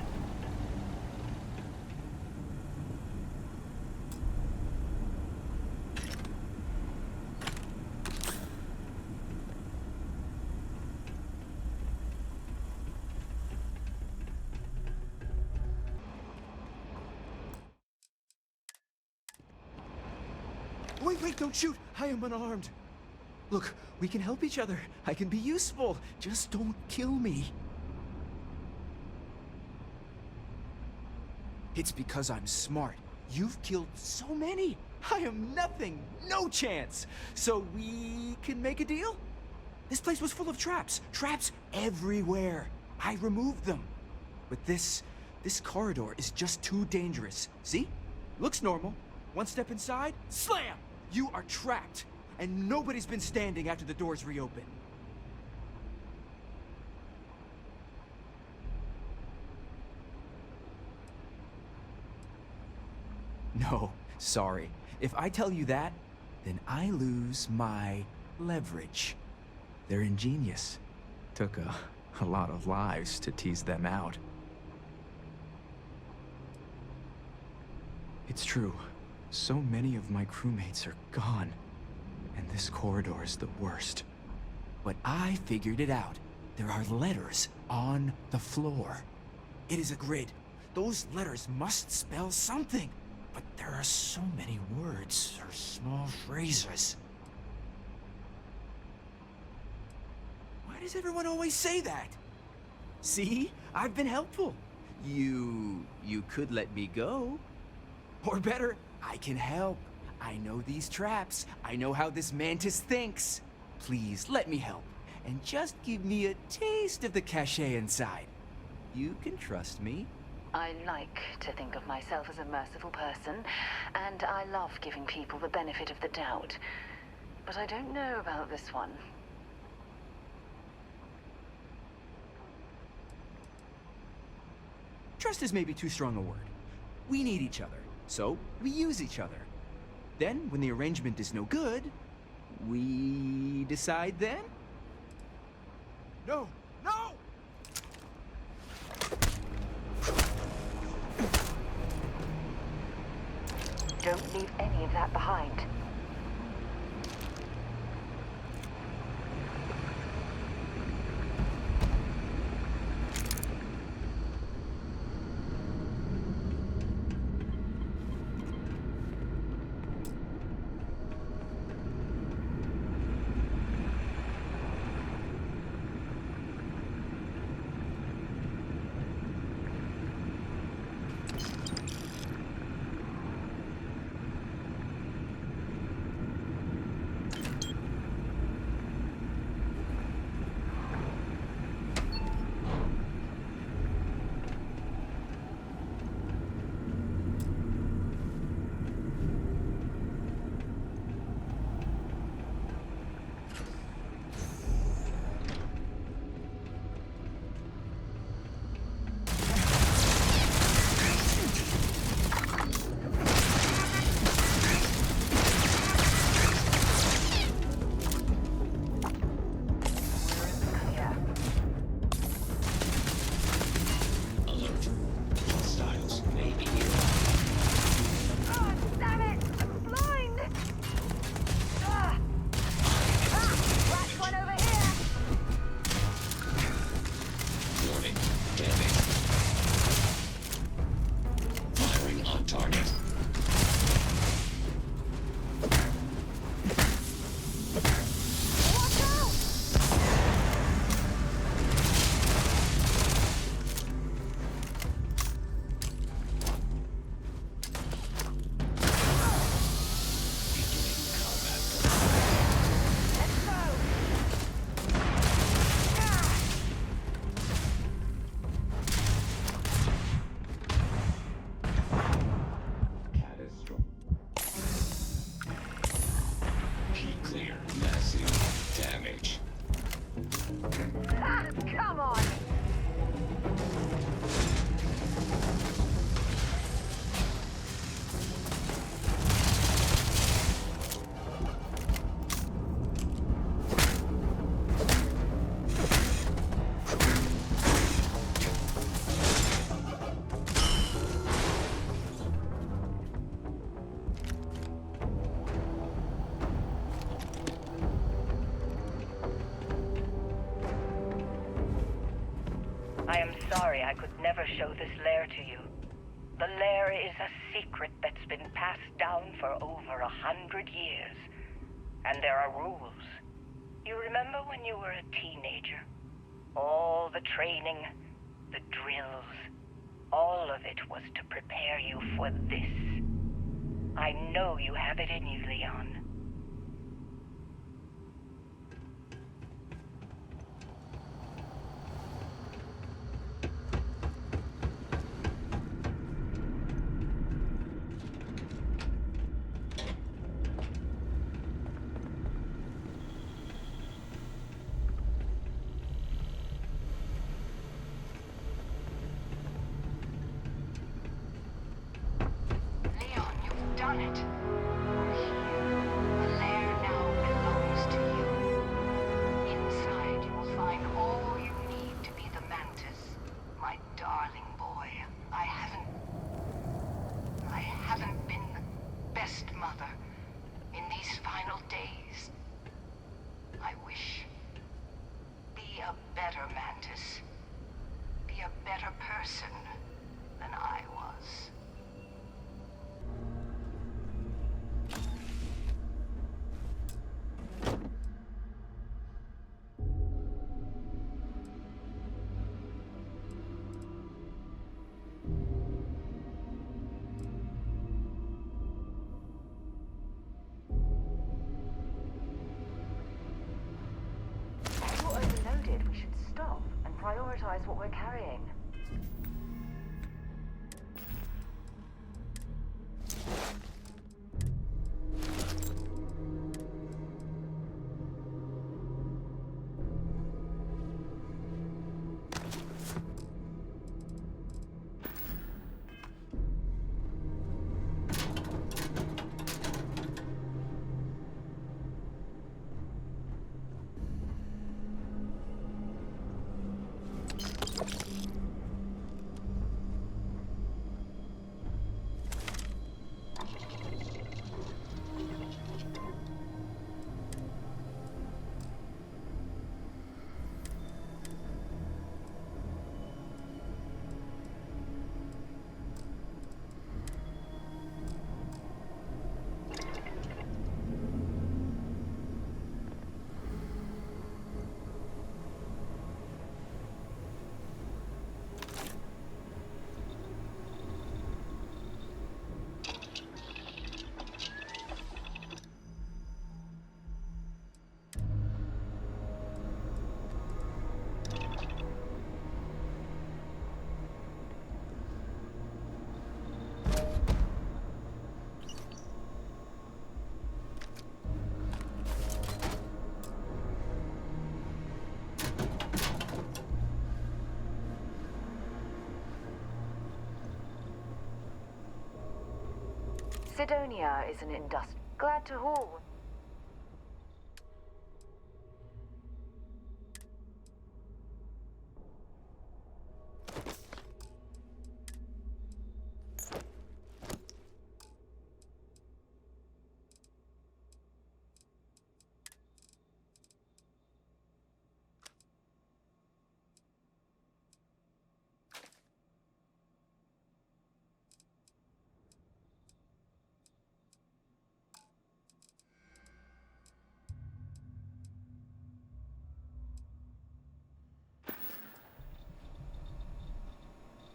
S10: Wait, don't shoot! I am unarmed. Look, we can help each other. I can be useful. Just don't kill me. It's because I'm smart. You've killed so many. I am nothing. No chance. So we can make a deal? This place was full of traps. Traps everywhere. I removed them. But this corridor is just too dangerous. See? Looks normal. One step inside, slam! You are trapped. And nobody's been standing after the doors reopen. No, sorry. If I tell you that, then I lose my leverage. They're ingenious. Took a lot of lives to tease them out. It's true. So many of my crewmates are gone. And this corridor is the worst. But I figured it out. There are letters on the floor. It is a grid. Those letters must spell something. But there are so many words or small phrases. Why does everyone always say that? See? I've been helpful. You could let me go. Or better, I can help. I know these traps. I know how this Mantis thinks. Please, let me help. And just give me a taste of the cachet inside. You can trust me.
S22: I like to think of myself as a merciful person, and I love giving people the benefit of the doubt. But I don't know about this one.
S10: Trust is maybe too strong a word. We need each other, so we use each other. Then, when the arrangement is no good, we decide then? No! No!
S22: Don't leave any of that behind.
S21: I am sorry I could never show this lair to you. The lair is a secret that's been passed down for over 100 years. And there are rules. You remember when you were a teenager? All the training, the drills, all of it was to prepare you for this. I know you have it in you, Leon.
S22: Done it. The lair now belongs to you. Inside, you will find all you need to be the Mantis. My darling boy, I haven't been the best mother in these final days. I wish. Be a better Mantis. Be a better person than I was. Overloaded, we should stop and prioritize what we're carrying. Sidonia is an glad to haul.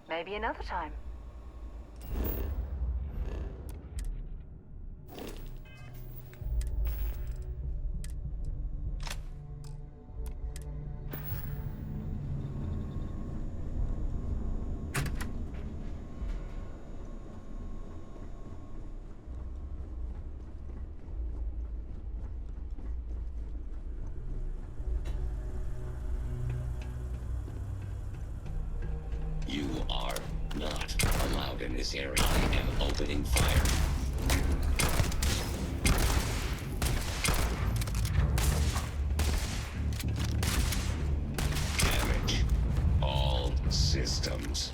S22: Maybe another time.
S4: You are not allowed in this area. I am opening fire. Damage all systems.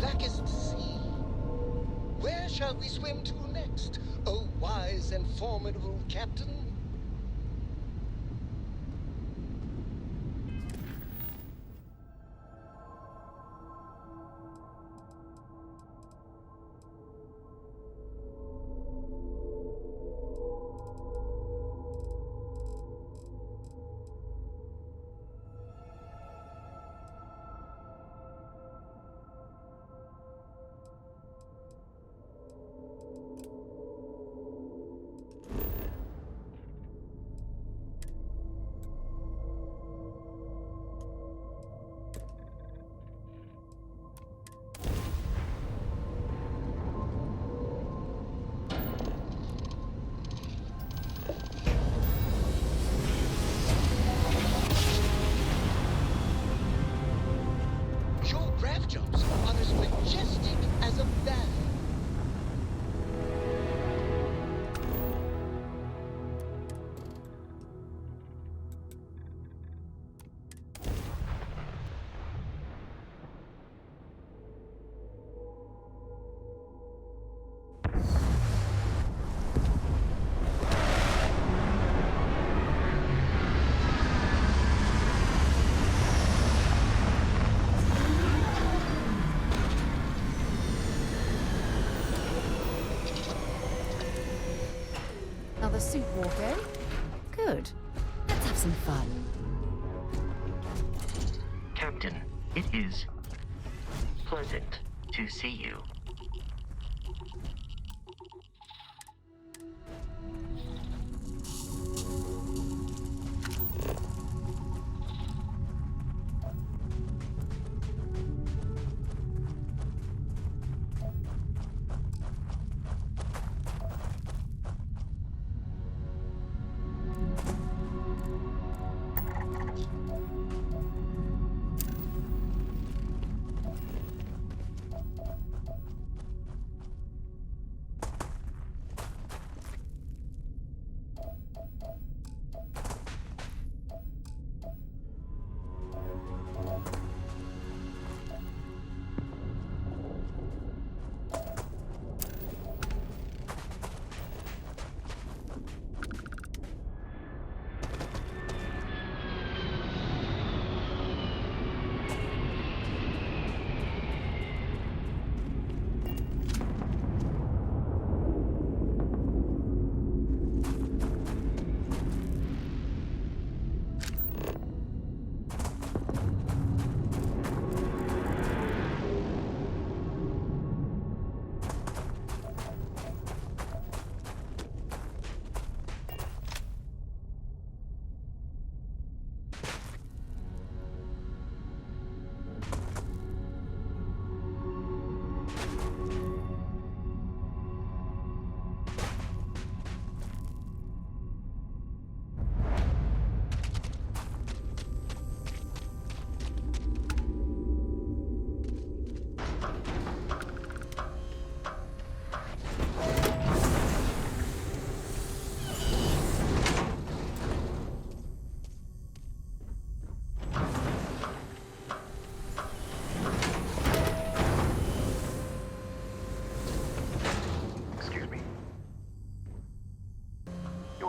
S6: blackest sea. Where shall we swim to next, O wise and formidable captain? Your graph jumps are as majestic as a ballet.
S2: Another suit walk, eh? Good. Let's have some fun.
S1: Captain, it is pleasant to see you.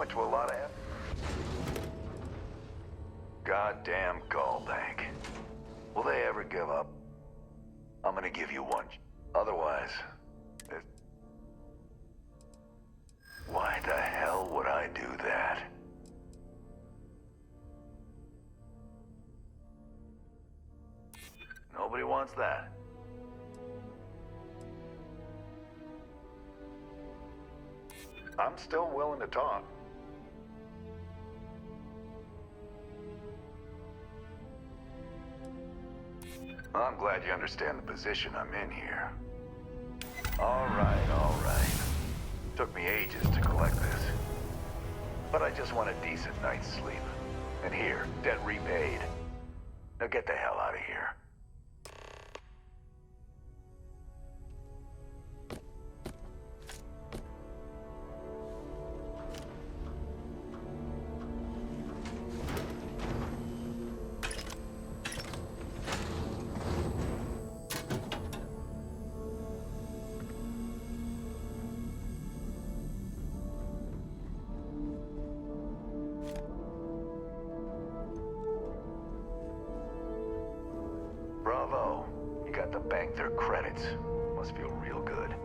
S5: To a lot of goddamn call bank. Will they ever give up? I'm gonna give you one. Otherwise, why the hell would I do that? Nobody wants that. I'm still willing to talk. I'm glad you understand the position I'm in here. All right. Took me ages to collect this. But I just want a decent night's sleep. And here, debt repaid. Now get the hell out of here. Bravo. You got to bank their credits. Must feel real good.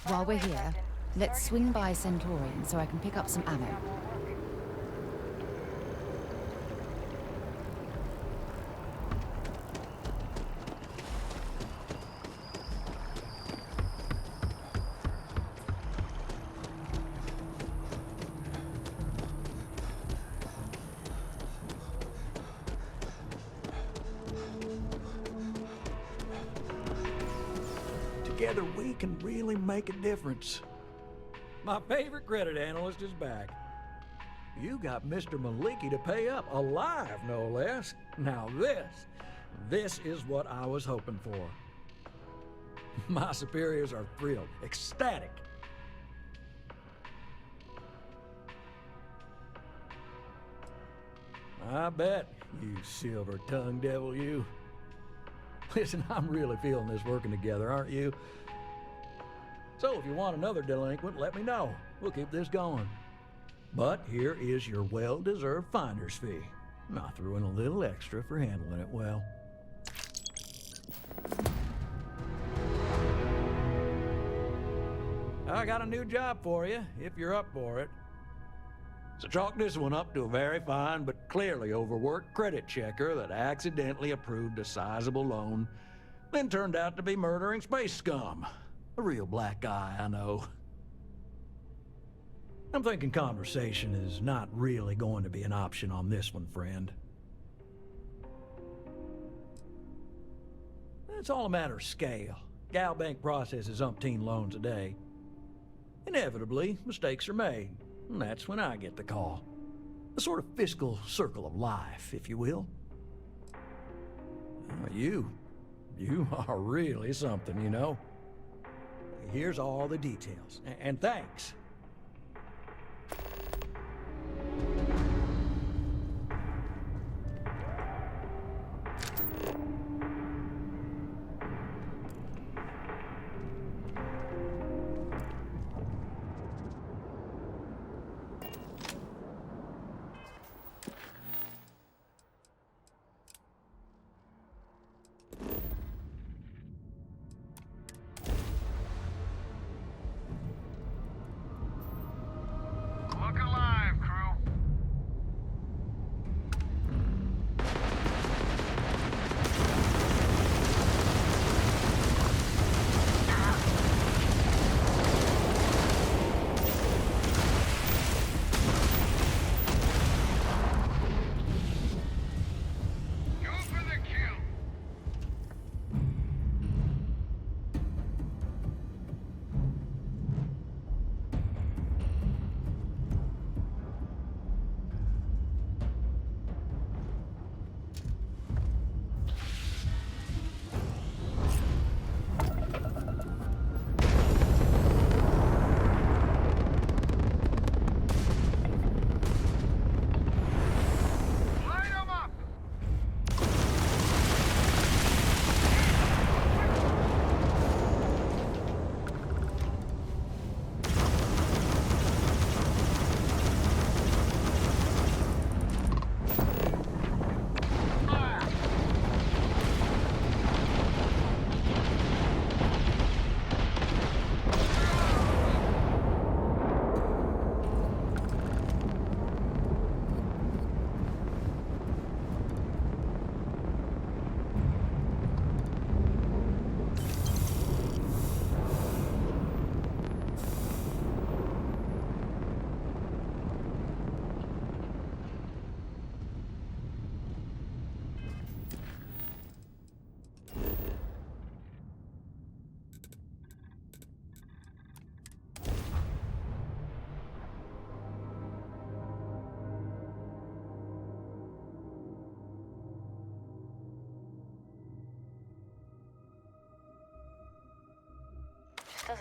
S2: While we're here, let's swing by Centaurian so I can pick up some ammo.
S10: Together we can really make a difference. My favorite credit analyst is back. You got Mr. Maliki to pay up, alive no less. Now this is what I was hoping for. My superiors are thrilled, ecstatic. I bet, you silver-tongued devil, you. Listen, I'm really feeling this working together, aren't you? So if you want another delinquent, let me know. We'll keep this going. But here is your well-deserved finder's fee. I threw in a little extra for handling it well. I got a new job for you, if you're up for it. So chalk this one up to a very fine but clearly overworked credit checker that accidentally approved a sizable loan, then turned out to be murdering space scum. A real black guy, I know. I'm thinking conversation is not really going to be an option on this one, friend. It's all a matter of scale. Gal Bank processes umpteen loans a day. Inevitably, mistakes are made. And that's when I get the call. A sort of fiscal circle of life, if you will. You are really something, you know. Here's all the details, and thanks.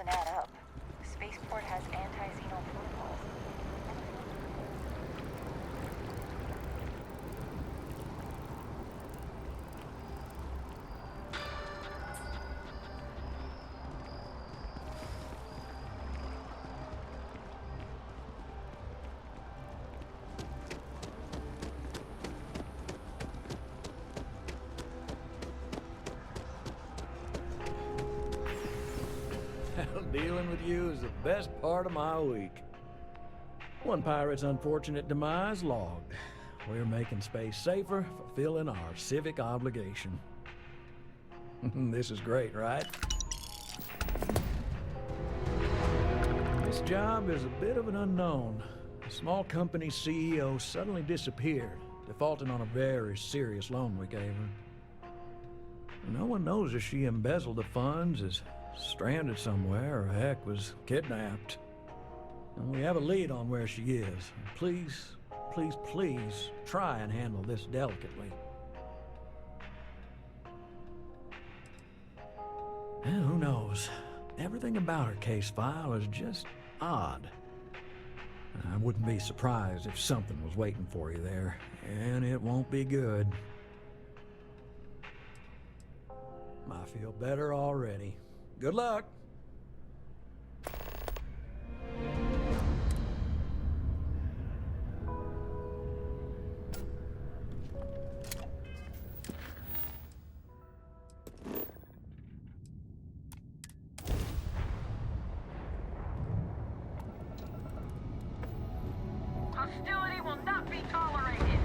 S21: add up. Spaceport has anti-xeno protocols.
S10: Dealing with you is the best part of my week. One pirate's unfortunate demise logged. We're making space safer, fulfilling our civic obligation. This is great, right? This job is a bit of an unknown. A small company CEO suddenly disappeared, defaulting on a very serious loan we gave her. No one knows if she embezzled the funds, is stranded somewhere, or heck, was kidnapped. And we have a lead on where she is. Please, please, please try and handle this delicately. And who knows? Everything about her case file is just odd. I wouldn't be surprised if something was waiting for you there, and it won't be good. I feel better already. Good luck.
S19: Hostility will not be tolerated.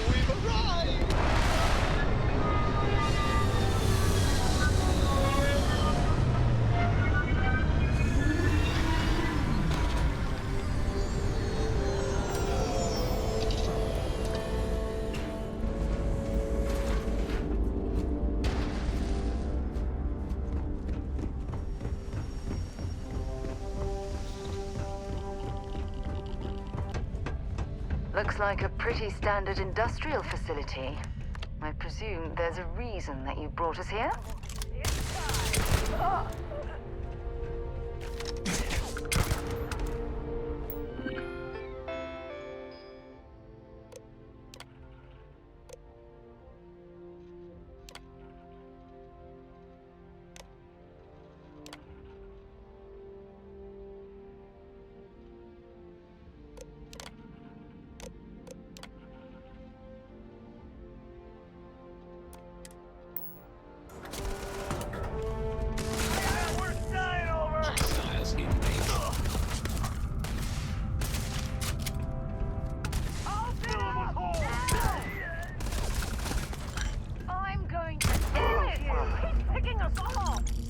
S6: We've arrived!
S8: Looks like a pretty standard industrial facility. I presume there's a reason that you brought us here?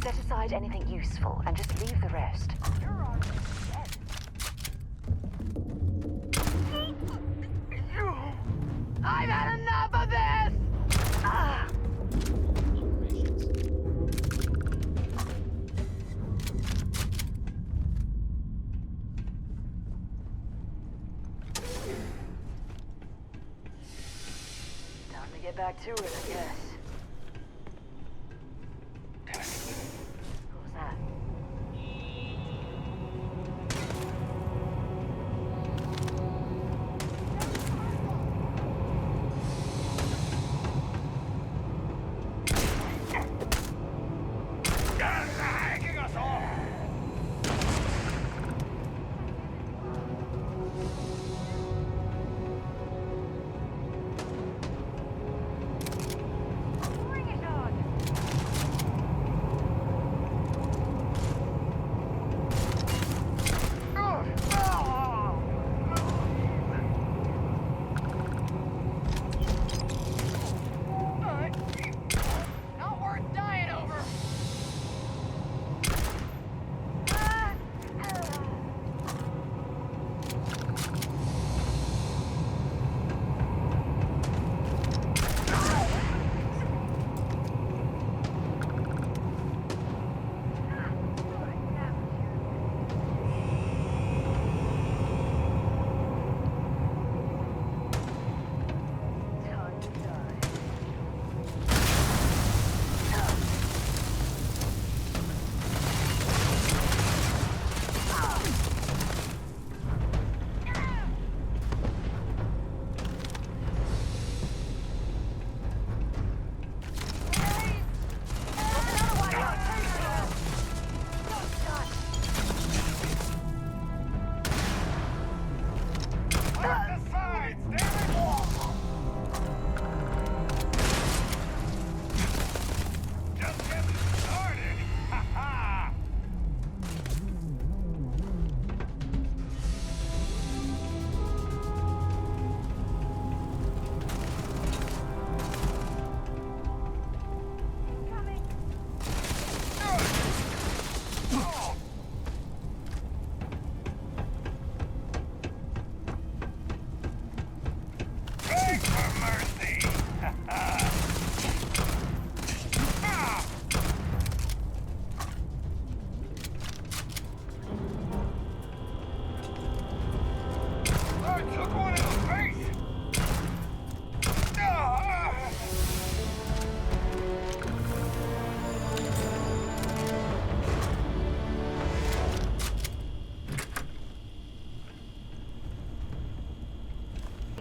S8: Set aside anything useful and just leave the rest.
S6: I've had enough of this!
S8: back to it, I guess. What was that?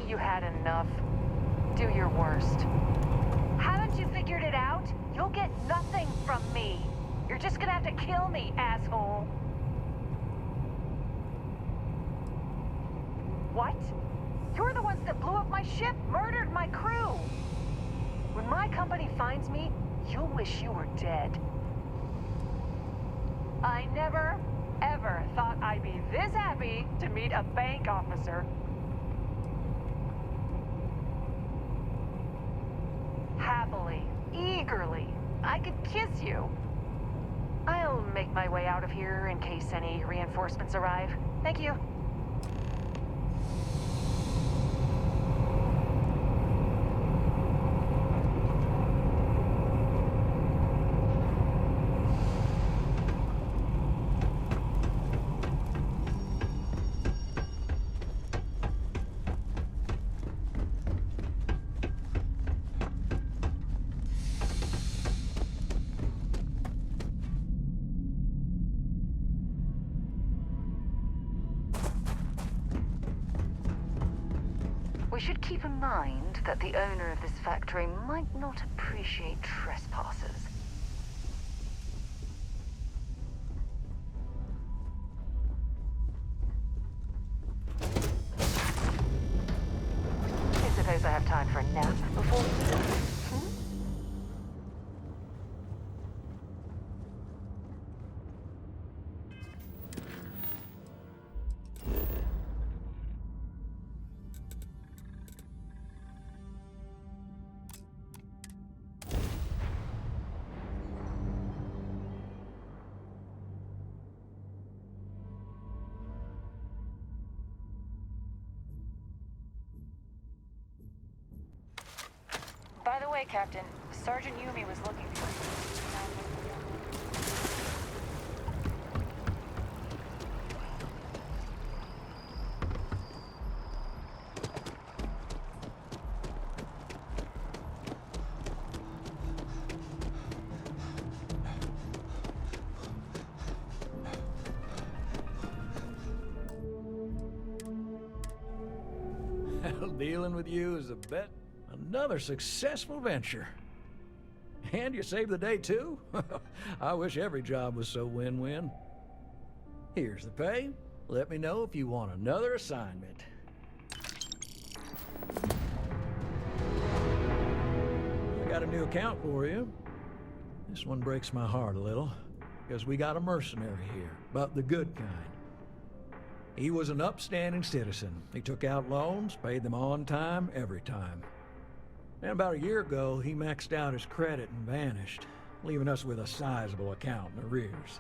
S8: You had enough. Do your worst.
S21: Haven't you figured it out? You'll get nothing from me. You're just gonna have to kill me, asshole. What? You're the ones that blew up my ship, murdered my crew. When my company finds me, you'll wish you were dead. I never, ever thought I'd be this happy to meet a bank officer. Happily, eagerly, I could kiss you. I'll make my way out of here in case any reinforcements arrive. Thank you.
S8: We should keep in mind that the owner of this factory might not appreciate trespassers. I suppose I have time for a nap before we leave.
S21: By the way, Captain, Sergeant Yumi was looking for you.
S10: Well, dealing with you is a bet. Another successful venture. And you saved the day, too? I wish every job was so win-win. Here's the pay. Let me know if you want another assignment. I got a new account for you. This one breaks my heart a little, because we got a mercenary here, but the good kind. He was an upstanding citizen. He took out loans, paid them on time, every time. And about a year ago, he maxed out his credit and vanished, leaving us with a sizable account in arrears.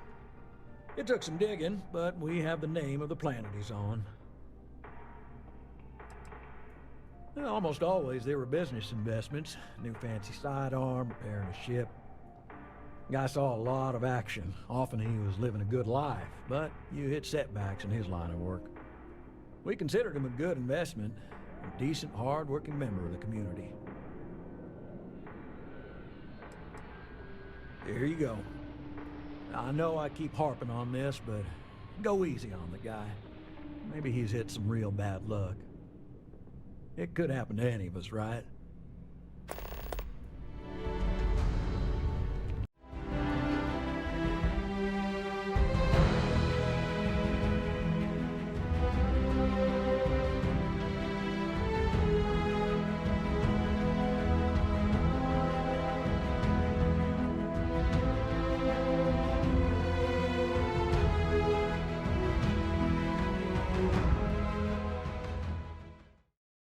S10: It took some digging, but we have the name of the planet he's on. Well, almost always they were business investments. New fancy sidearm, repairing a ship. Guy saw a lot of action. Often he was living a good life, but you hit setbacks in his line of work. We considered him a good investment, a decent, hard-working member of the community. Here you go. I know I keep harping on this, but go easy on the guy. Maybe he's hit some real bad luck. It could happen to any of us, right?